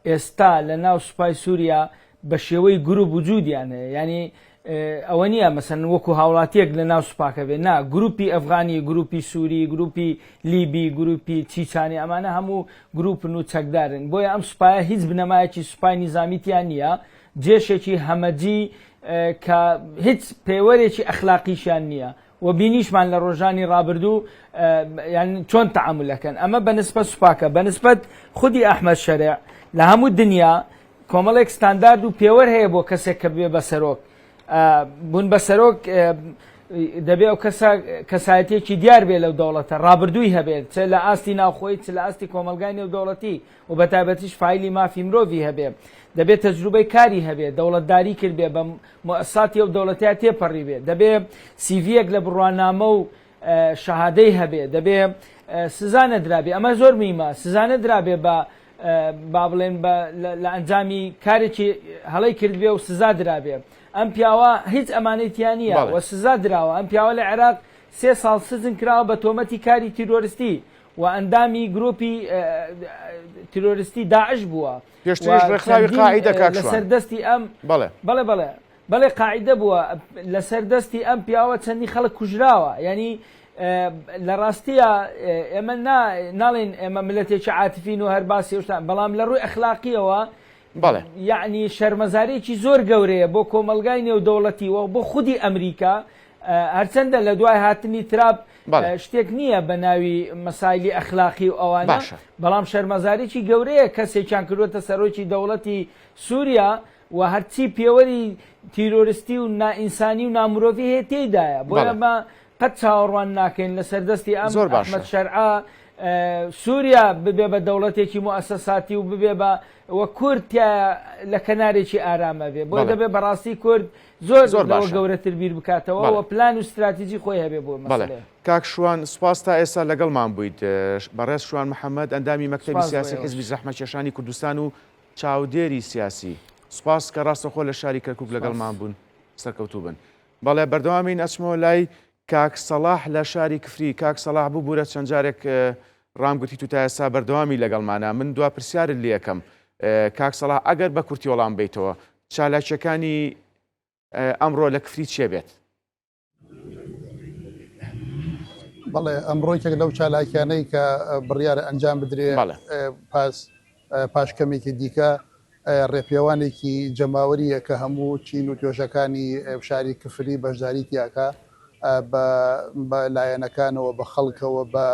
ئێستا لە ناو سوپای سووریا بە شێوەی گروپ وجودیان هەیە ینی ئەوە نییە مەسەن وەکو هاوڵاتیەک لە ناو سوپاکە بێت نا گروپی ئەفغانی گروپی سووری گروپی لیبی گروپی چیچانی ئەمانە هەموو گروپن و چەکدارن بۆیە ئەم سوپایە هیچ بنەمایەکی سوپای نیزامیتیان نییە جێشێکی هەمەجی کە هیچ پێوەرێکی ئەخلاقیشیان نییە و بینیشمان لە ڕۆژانی ڕابردوو یان چۆن تەعاملەکەن ئەمە بەنسبەت سوپاکە بەنسبەت خودی ئەحمەد شەریع لە هەموو دنیا کۆمەڵێک ستاندارد و پێوەەر هەیە بۆ کەسێک کە بێ بە سەرۆک بوون بە سەرۆک دەبێت ئەو کەسایەتێکی دیار بێ لەو دەوڵەتە ڕابردووی هەبێت چ لە ئاستی ناوخۆی چ لە ئاستی کۆمەلگای نێودەوڵەتی و بەتایبەتیش فایلی مافی مرۆڤی هەبێت دەبێت تەجروبەی کاری هەبێت دەوڵەتداری کرد بێ بە مؤسساتی ئەو دەوڵەتیە تێپەڕی بێت دەبێت سیڤیەک لە بڕوانامە و شەهادەی هەبێت دەبێت سزانە درابێ ئەمە زۆر میمە سزانە درابێ بە با بڵێن لە ئەنجامی کارێکی هەڵی کرد بێ و سزا درابێ ئەم پیاوە هیچ ئەمانەتیان نییە و سزا دراوە ئەم پیاوە لە عێراق 3 ساڵ سزن کراوە بە تۆمەتی کاری تیرۆریستی و ئەندامی گروپی تیرۆریستی داعش بووە لەسەر دەستی ئەم بەڵێ قاعدە بووە لەسەر دەستی ئەم پیاوە چەندی خەڵک کوژراوە ینی لە ڕاستیە ئێمە ناڵێن ئێمە ملەتێکی عاتفین و هەر باسی شتان بەڵام لە ڕووی ئەخلاقیەوە یعنی شەرمەزارێکی زۆر گەورەیە بۆ کۆمەلگای نێودەوڵەتی و بۆ خودی ئەمریکا هەرچەندە لە دوای هاتنی تراب شتێک نییە بە ناوی مەسایلی ئەخلاقی و ئەوانە بەڵام شەرمەزارێکی گەورەیە کەسێکیان کردوتە سەرۆکی دەوڵەتی سووریا و هەرچی پێوەری تیرۆریستی و نائینسانی و نامرۆڤی هەیە تێیدایە بۆیە بە قەت چاوەڕوان ناکەین لەسەر دەستی ئەم ئەحمەد شەرعا سووریا ببێ بە دەوڵەتێکی موسەساتی و ببێ بە وە کورد لە کەنارێکی ئارامە بێ بۆ دەبێ بەڕاستی کورد زۆر گەورەتر بیر بکاتەوە و پلان و استراتیژی خۆی هەبێ بۆ مەسەلە کاک شوان سوپاس تا ئێستا لەگەڵمان بوویت بەڕێز شوان محەممەد ئەندامی مەکتەبی سیاسی حیزبی زەحمەتکێشانی کوردستان و چاودێری سیاسی سوپاس کە ڕاستەخۆ لە شاری کەرکووک لەگەڵمان بوون سەرکەوتوو بن بەڵێ بەردەوامین ئەچمەوە لای کاک سەلاح لە شاری کفری کاک سەلاح بوو بوورە چەند جارێک ڕامگوتی تو تا ئێستا بەردەوامی لەگەڵمانە من دوا پرسیارت لێ یەکەم کاک سەلاح ئەگەر بە کورتی وەڵام بیتەوە چالاکیەکانی ئەمڕۆ لە کفری چێ بێت بەڵێ ئەمڕۆیکێک لەو چالاکیانەی کە بڕیارە ئەنجام بدرێ پاشکەمێکی دیکە ڕێپێوانێکی جەماوەریە کە هەموو چین و توێژەکانی شاری کفری بەشداری تیاکە بە لایەنەکانەوە بە خەڵکەوە بە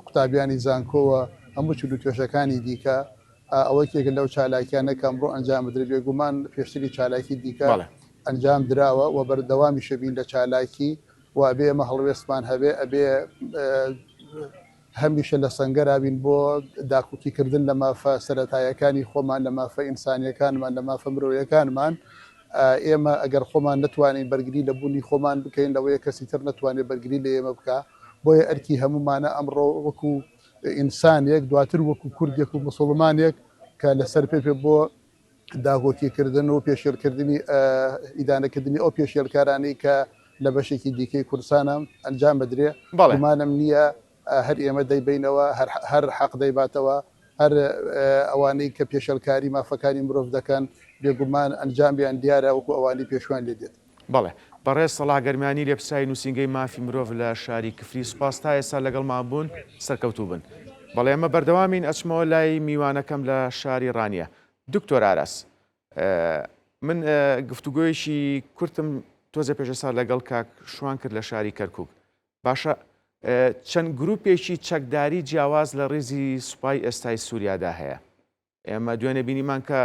قوتابیانی زانکۆوە هەموو چ توێژەکانی دیکە ئەوەکێک لەو چالاکیانە کە ئەمڕۆ ئەنجام بدرێت بێگومان پێشتری چالاکی دیکە ئەنجام دراوە و بەردەوامی شەبین لە چالاکی و ئەبێ ئەمە هەڵوێستمان هەبێ ئەبێ هەمیشە لە سەنگەرابین بۆ داکوتیکردن لە مافە سەرەتایەکانی خۆمان لە مافە ئینسانیەکانمان لە مافە مرۆیەکانمان ئێمە ئەگەر خۆمان نتوانین بەرگری لە بوونی خۆمان بکەین لەوەیە کەسی تر نتوانێت بەرگری لە ئێمە بکە بۆیە ئەرکی هەمومانە ئەمڕۆ وەکو ئینسانێک دواتر وەکو کوردێک و مسلمانێک کە لەسەر پێ بۆ داگۆکیکردن و پێشێلکردنی ئیدانەکردنی ئەو پێشێلکارانی کە لە بەشێکی دیکەی کوردستانە ئەنجام بدرێ گومانم نییە هەر ئێمە دەیبینەوە هەر حەق دەیباتەوە هەر ئەوانەی کە پێشەلکاری مافەکانی مرۆڤ دەکەن بێگومان ئەنجامیان دیارە وەکو ئەوانی پێشوان لێ دێت بەڵێ بەڕێز سەڵاح گەرمانی لێپسای نووسنگەی مافی مرۆڤ لە شاری کفری سوپاس تا ئێستا لەگەڵمان بوون سەرکەوتوو بن بەڵێ ئەمە بەردەوامین ئەچمەوە لای میوانەکەم لە شاری ڕانیە دکتۆر ئاراس من گفتوگۆیەکی کورتم تۆزە پێشەسا لەگەڵ کاک شوان کرد لە شاری کەرکووک باشە چەند گروپێکی چەکداری جیاواز لە ڕێزی سوپای ئێستای سووریادا هەیە ئێمە دوێنێ بینیمان کە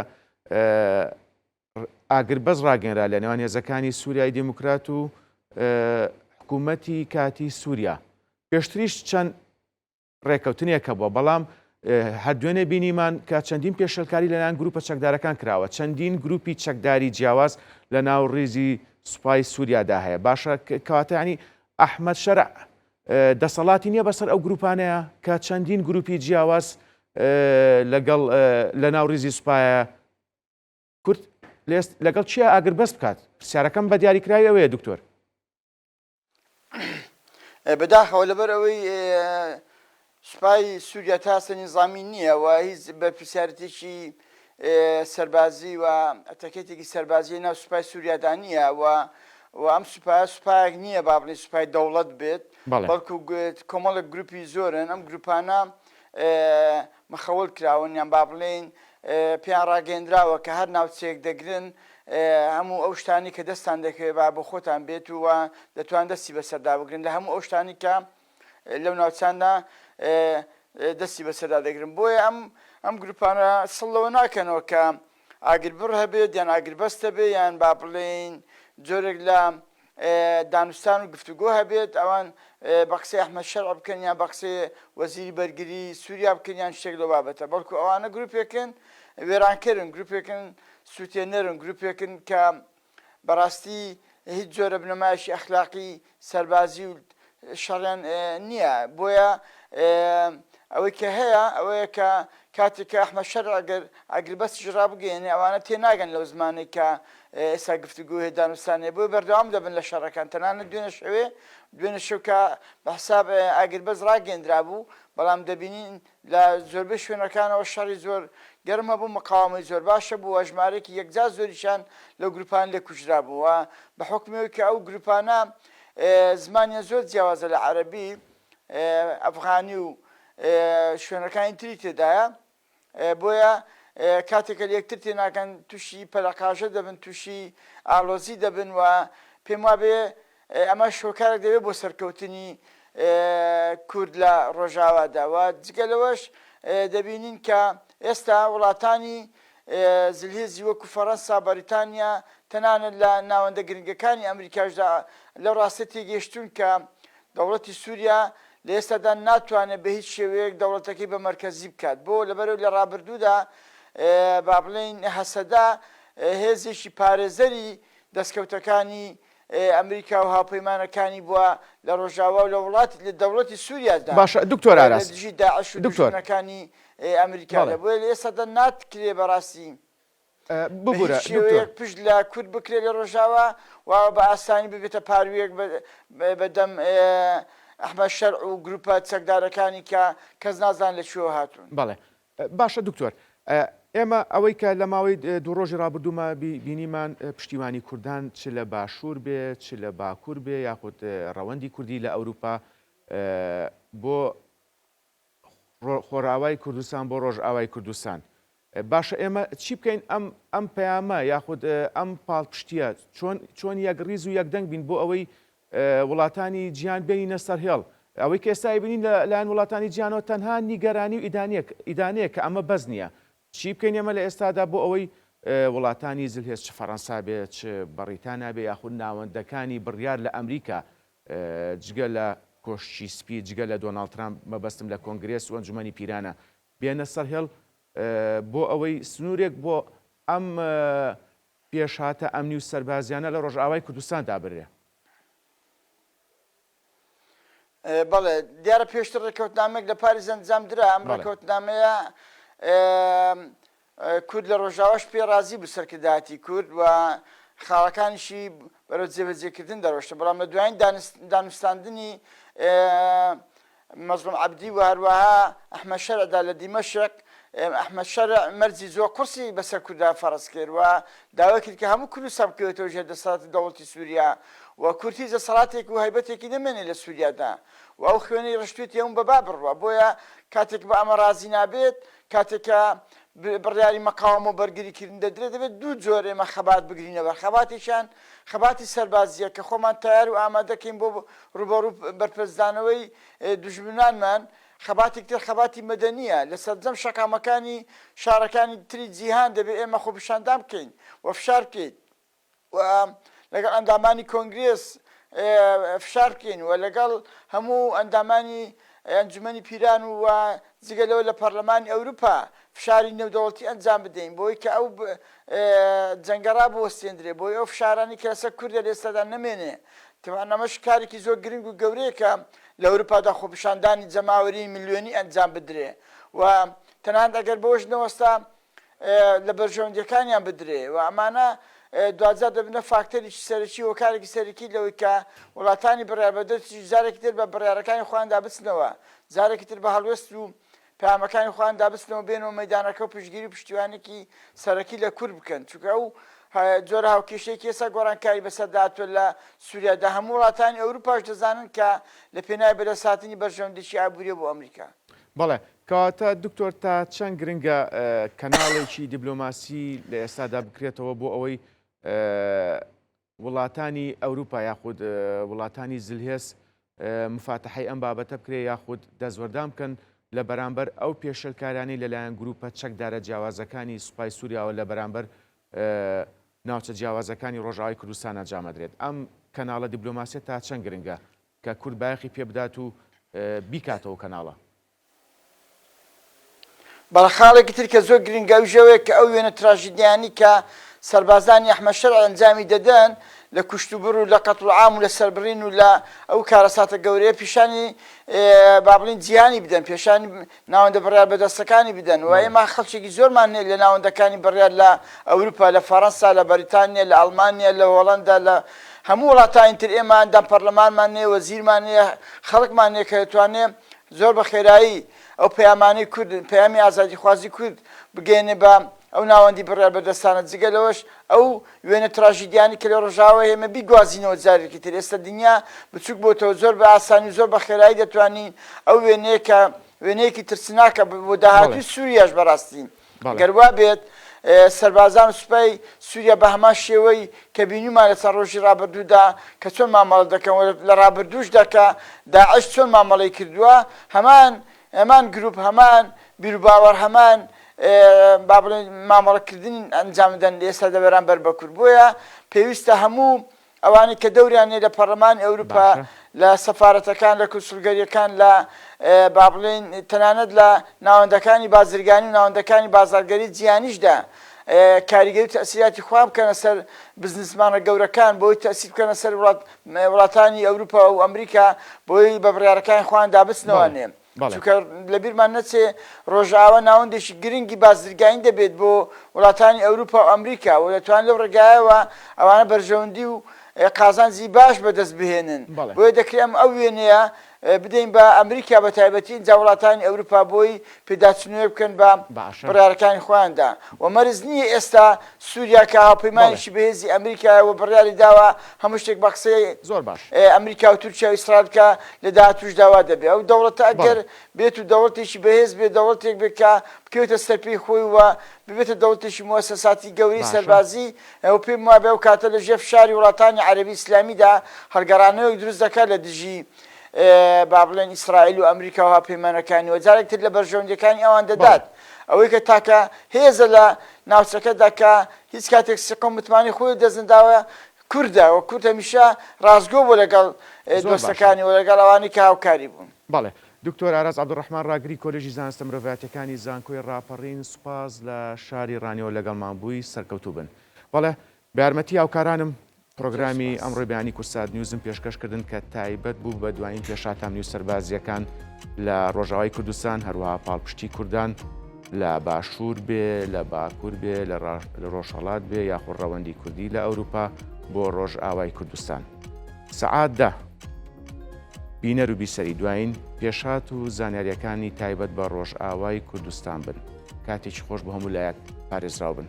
ئاگربەز ڕاگەنرا لە نێوان هێزەکانی سووریای دموکرات و حکوومەتی کاتی سووریا پێشتریش چەند ڕێکەوتنێکە بووە بەڵام هەر دوێنێ بینیمان کە چەندین پێشەلکاری لەلایەن گروپە چەکدارەکان کراوە چەندین گروپی چەکداری جیاواز لە ناو ڕێزی سوپای سووریادا هەیە باشە کەواتە ینی ئەحمەد شەرع دەسەڵاتی نییە بەسەر ئەو گروپانەیە کە چەندین گروپی جیاواز لەگەڵ لە ناو ڕێزی سوپایە کورد لەگەڵ چیە ئاگربەست بکات پرسیارەکەم بە دیاریکراوی ئەوەیە دکتۆر بەداخەوە لەبەر ئەوەی سوپای سووریا تاسە نیزامی نییە و هیچ بە پرسیارەتێکی سەربازی و ئەتەکێتێکی سەربازی ناو سوپای سووریادانیە و ئەم سوپایەک نییە با بڵێ سوپای دەوڵەت بێت بەڵکو کۆمەڵک گروپی زۆرن ئەم گروپانە مەخەوڵ کراون یان با بڵێن پێیان ڕاگەندراوە کە هەر ناوچەیەک دەگرن هەموو ئەو شتانی کە دەستان دەکەوێت با بۆ خۆتان بێت و دەتوان دەستی بەسەردا بگرن لە هەموو ئەو شتانی کە لەو ناوچاندا دەستی بەسەردا دەگرن بۆیە ئەم گروپانە سڵەوە ناکەنەوە کە ئاگربڕ هەبێت یان ئاگربەستە بێ یان با بڵێن جۆرێک لە دانوستان و گفتوگۆ هەبێت ئەوان بە قسەی ئەحمەد شەرع بکەن یان بە قسەی وەزیری بەرگری سووریا بکەن یان شتێک لەو بابەتە بەڵکو ئەوانە گروپێکن وێرانکەرن گروپێکن سوتێنەرن گروپێکن کە بەڕاستی هیچ جۆرە بنەمایشی ئەخلاقی سەربازی و شەڕیان نییە بۆیە ئەوەی کە هەیە ئەوەیە کە کاتێک کە ئەحمەد شەرع ئەگربەستیش ڕابگەێنێ ئەوانە تێناگەن لەو زمانێک کە ئێستا گفتوگۆ هەیە دانوستانێ بۆ بەردەوام دەبن لە شەڕەکان تەنانەت دوێنێ شەو کە بە حساب ئاگربەز ڕاگەێنرا بوو بەڵام دەبینین لە زۆربەی شوێنەکانەوە شەڕی زۆر گەرمە بوو مقاومەی زۆر باشە بوو ژمارەیەکی یەکجار زۆریشان لەو گروپان لێ کوژرا بوو بە حکمەوەی کە ئەو گروپانە زمانیان زۆر جیاوازە لە عەرەبی ئەفغانی و شوێنەکانی تری تێدایە بۆیە کاتێکە لە یەکتر تێناکەن تووشی پەلەقاژە دەبن تووشی ئاڵۆزی دەبن و پێم وابێ ئەمە شۆکارێک دەبێت بۆ سەرکەوتنی کورد لە ڕۆژاواداوە جگەلەوەش دەبینین کە ئێستا وڵاتانی زلهێزی وەکو فەڕەنسا بەریتانیا تەنانەت لە ناوەندە گرنگەکانی ئەمریکاشدا لەو ڕاستە تێگەیشتون کە دەوڵەتی سووریا لە ئێستادا ناتوانێت بە هیچ شێوەیەک دەوڵەتەکەی بە مەرکەزی بکات بۆ لەبەرەوە لە ڕابردوودا با بڵێن هەسەدا هێزێکی پارێزەری دەستکەوتەکانی ئەمریکا و هاوپەیمانەکانی بووە لە ڕۆژاوا و لە وڵاتی لە دەوڵەتی سووریادا باشە دکتۆر ئاراس دژی داعش و دژمنەکانی ئەمریکا بۆیە لە ئێستادا ناتکرێ بەڕاستی ببوورە شێوەیەک پشت لە کورد بکرێت لە ڕۆژاوا و بە ئاسانی ببێتە پارویەک بەدەم ئەحمەد شەرع و گروپە چەکدارەکانی کە کەس نازان لە کوێوە هاتوون. بەڵێ باشە دکتۆر ئێمە ئەوەی کە لە ماوەی دوو ڕۆژی ڕابردوومە بینیمان پشتیوانی کوردان چ لە باشوور بێ چ لە باکوور بێ یاخود ڕەوەندی کوردی لە ئەوروپا بۆ خۆراوای کوردستان بۆ ڕۆژئاوای کوردستان باشە ئێمە چی بکەین ئەم پەیامە یاخود ئەم پاڵپشتیە چۆن یەکڕیز و یەکدەنگ بین بۆ ئەوەی وڵاتانی گیان بێنینە سەر هێڵ ئەوەی کە ئێستا بینین لایەن وڵاتانی گیانەوە تەنها نیگەرانی و ئیدانەیە کە ئەمە بەس نییە چی بکەین ئێمە لە ئێستادا بۆ ئەوەی وڵاتانی زلهێز چ فەڕەنسا بێت چ بەریتانیا بێ یاخود ناوەندەکانی بڕیار لە ئەمریکا جگە لە کۆشتی سپی جگە لە دۆناڵد ترامپ مەبەستم لە کۆنگرێس و ئەنجومەنی پیرانە بێنە سەر هێڵ بۆ ئەوەی سنوورێک بۆ ئەم پێشهاتە ئەمنی و سەربازیانە لە ڕۆژئاوای کوردستان دابرێ. بەڵێ دیارە پێشتر ڕێکەوتنامێک لە پاریس ئەنجام درا ئەم ڕێکەوتنامەیە کورد لە ڕۆژاواش پێ رازی بوو سەرکردایەتی کورد و خاڵەکانیشی بەرەو جێبەجێکردن دەڕۆشتە بەڵام لە دوایین دانوستاندنی مەزلوم عەبدی و هەروەها ئەحمەد شەرعدا لە دیمەشق ئەحمەد شەرع مەرجی زۆر قورسی بەسەر کووردا فەرز کرد و داوا کرد کە هەموو کوردستان بکەوێتەوە ژێر دەسەڵاتی دەوڵەتی سووریا و کورد هیچ دەسەڵاتێک و هەیبەتێکی نەمێنێ لە سووریادا و ئەو خوێنەی ڕشتوێتی هەموو بەبا بڕوە بۆیە کاتێک بە ئەمە رازی نابێت کاتێکە بڕیاری مەقاومە و بەرگریکردن دەدرێت دەبێت دوو جۆر ئێمە خەبات بگرینەوە خەباتیشان خەباتی سەربازیە کە خۆمان تیار و ئامادەکەین بۆ ڕوبەڕوو بەرپرسدانەوەی دوژمنانمان خەباتی تر خەباتی مەدەنیە لە سەرجەم شەقامەکانی شارەکانی تری جیهان دەبێت ئێمە خۆپیشاندان بکەین و فشار بکەین و لەگەڵ ئەندامانی کۆنگرێس فشار بکەین و لەگەڵ هەموو ئەندامانی ئەنجومەنی پیران و جگەلەوە لە پەرلەمانی ئەوروپا فشاری نێودەوڵەتی ئەنجام بدەین بۆی کە ئەو جەنگەڕا بوەستێنرێ بۆی ئەو فشارانی کە لەسەر کوردە لە ئێستادا نەمێنێ تەوان ئەمەش کارێکی زۆر گرنگ و گەورەیەکە لە ئەوروپادا خۆپیشاندانی جەماوەری میلیۆنی ئەنجام بدرێ و تەنانەت ئەگەر بەوەش نەوەستا لە بەرژەوەندیەکانیان بدرێ و ئەمانە دوجار دەبنە فاکتەرێکی سەرەکی و کارێکی سەرەکی لەوەی کە وڵاتانی بڕیار بەدەستی جارێکی تر بە بڕیارەکانی خۆیاندا بچنەوە جارێکی تر بە هەڵوێست و پامەکانی خۆیان دابستنەوە بێنەوە مەیدانەکە و پشتگیری پشتیوانێکی سەرەکی لە کورد بکەن چونکە ئەو جۆرە هاوکێشەیەکی ئێستا گۆڕانکاری بەسەرداتوە لە سووریادا هەموو وڵاتانی ئەوروپاش دەزانن کە لە پێناوی بەدەسهاتنی بەرژەوەندێکی ئابووریە بۆ ئەمریکا. بەڵێ کەواتە دکتۆر تا چەند گرنگە کەناڵێکی دیبلۆماسی لە ئێستادا بکرێتەوە بۆ ئەوەی وڵاتانی ئەوروپا یاخود وڵاتانی زلهێز مفاتەحەی ئەم بابەتە بکرێ یاخود دەستوەردان بکەن لە بەرامبەر ئەو پێشەلکارانی لەلایەن گروپە چەکدارە جیاوازەکانی سوپای سووریاوە لە بەرامبەر ناوچە جیاوازەکانی ڕۆژاوای کوردستانە جامەدرێت. ئەم کەناڵە دیبلۆماسیە تا چەند گرنگە کە کورد بایەخی پێ بدات و بیکاتەوە کەناڵە. بەڵە خاڵێکی تر کە زۆر گرنگە ژەوەیە کە ئەو وێنە تراژیدیانی کە سەربازانی ئەحمەد شەرع ئەنجامی دەدەن لە کوشتوبر و لە قەتڵ عام و لە سەربڕین و لە ئەو کارەساتە گەورەیە پیشانی با بڵین جیهانی بدەن، پێشانی ناوەندە بڕیار بەدەستەکانی بدەن و ئێمە خەڵکێکی زۆرمان هەیە لە ناوەندەکانی بڕیار لە ئەوروپا، لە فەڕەنسا، لە بەریتانیا، لە ئەڵمانیا، لە هۆڵەندا، لە هەموو وڵاتانی تر ئێمە ئەندام پەرلەمانمان هەیە، وەزیرمان هەیە، خەڵکمان هەیە کە دەتوانێت زۆر بە خێرایی ئەو پەیامانەی کورد، پەیامی ئازادی خوازی کورد بگەێنێ بە ئەو ناوەندی بڕیار بەدەستانە. جگەلەوەش ئەو وێنە تراژیدیانی کە لە ڕۆژاوە ئێمە بیگوازینەوە جارێکی تر. ئێستا دنیا بچووک بۆتەوە زۆر بە ئاسانی زۆر بە خێرایی دەتوانین ئەو وێنەیەکە وێنەیەکی ترسناکە بۆ داهاتوی سووریاش بەڕاستی گەروا بێت سەربازان سوپای سووریا بە هەمان شێوەی کە بینیمان لەسەر ڕۆژی ڕابردوودا کە چۆن مامەڵە دەکەن لە ڕابردووشدا کە داعش چۆن مامەڵەی کردووە، هەمان گروپ، هەمان بیرروباوەڕ، هەمان با بڵێن مامەڵەکردنی ئەنجامدەن ئێستا دە بەرامبەر بە کورد. بۆیە پێویستە هەموو ئەوانی کە دەوریانێ لە پەرلەمانی ئەوروپا، لە سەفارەتەکان، لە کونسولگەریەکان، لە با بڵێن تەنانەت لە ناوەندەکانی بازرگانی و ناوەندەکانی بازارگەری جیهانیشدا کاریگەری تەسیراتی خوا بکەنە سەر بزنسمانە گەورەکان بۆی تەسیر بکەنە سەر وڵاتانی ئەوروپا و ئەمریکا بۆی بە بڕیارەکانی خۆیان دابستنەوەنێ. چونکە لەبیرمان نەچێ ڕۆژاوە ناوەندێکی گرنگی بازرگانی دەبێت بۆ وڵاتانی ئەوروپا و ئەمریکا و دەتوانێت لەو ڕێگایەوە ئەوانە بەرژەوەندی و قازانجی باش بەدەست بهێنن. بۆیە دەکرێت ئەم ئەو وێنەیە بدەین بە ئەمریکا بە تایبەتی اینجا وڵاتانی ئەوروپا بۆی پێداچنوێ بکەن بە بڕیارەکانی خۆیاندا. و مەرز نییە ئێستا سووریا کە هاوپەیمانێکی بەهێزی ئەمریکایەوە بڕیاری داوە هەموو شتێک بە قسەی زۆر باش ئەمریکا و تورکیا و ئیسرائیل کە لە داهاتووش داوا دەبێت. ئەو دەوڵەتە ئەگەر بێت و دەوڵەتێکی بەهێز بێت، دەوڵەتێک بێت کە بکەوێتە سەرپێی خۆی وە ببێتە دەوڵەتێکی مؤسساتی گەورەی سەربازی ئەو پێم وابێ و کاتە لە ژێر فشاری وڵاتانی عەرەبی ئیسلامیدا هەڵگەڕانەوەی دروست دەکات لە دژی با بڵێن ئیسرائیل و ئەمریکا و هاوپەیمانەکانی و جارێکتر لە بەرژەوەندیەکانی ئەوان دەدات. ئەوەی کە تاکە هێزە لە ناوچەکەدا کە هیچ کاتێک سقم متمانی خۆی دەزنداوە کوردە و کورد هەمیشە ڕازگۆ بۆ لەگەڵ دۆستەکانی و لەگەڵ ئەوانی کە هاوکاری بوون. بەڵێ دکتۆر ئاراز عەبدوڕەحمان ڕاگری کۆلێژی زانستە مرۆڤایەتیەکانی زانکۆی ڕاپەڕین سوپاس لە شاری ڕانیەوە لەگەڵمان بووی سەرکەوتوو بن. بەڵێ بە یارمەتی هاوکارانم پرۆگرامی ئەمڕۆی بەیانی کورسات نیوزم پێشکەشکردن کە تایبەت بوو بە دوایین پێشاتام نیوز سەربازیەکان لە ڕۆژاوای کوردستان هەروەها پاڵپشتی کوردان لە باشوور بێ، لە باکوور بێ، لە ڕۆژهەڵات بێ یاخود ڕەوەندی کوردی لە ئەوروپا بۆ ڕۆژ ئاوای کوردستان. سەعات 10 بینەر و بیسەری دوایین پێشات و زانیاریەکانی تایبەت بە ڕۆژ ئاوای کوردستان بن. کاتێکی خۆش بۆ هەموو لایەک پارێزراو بن.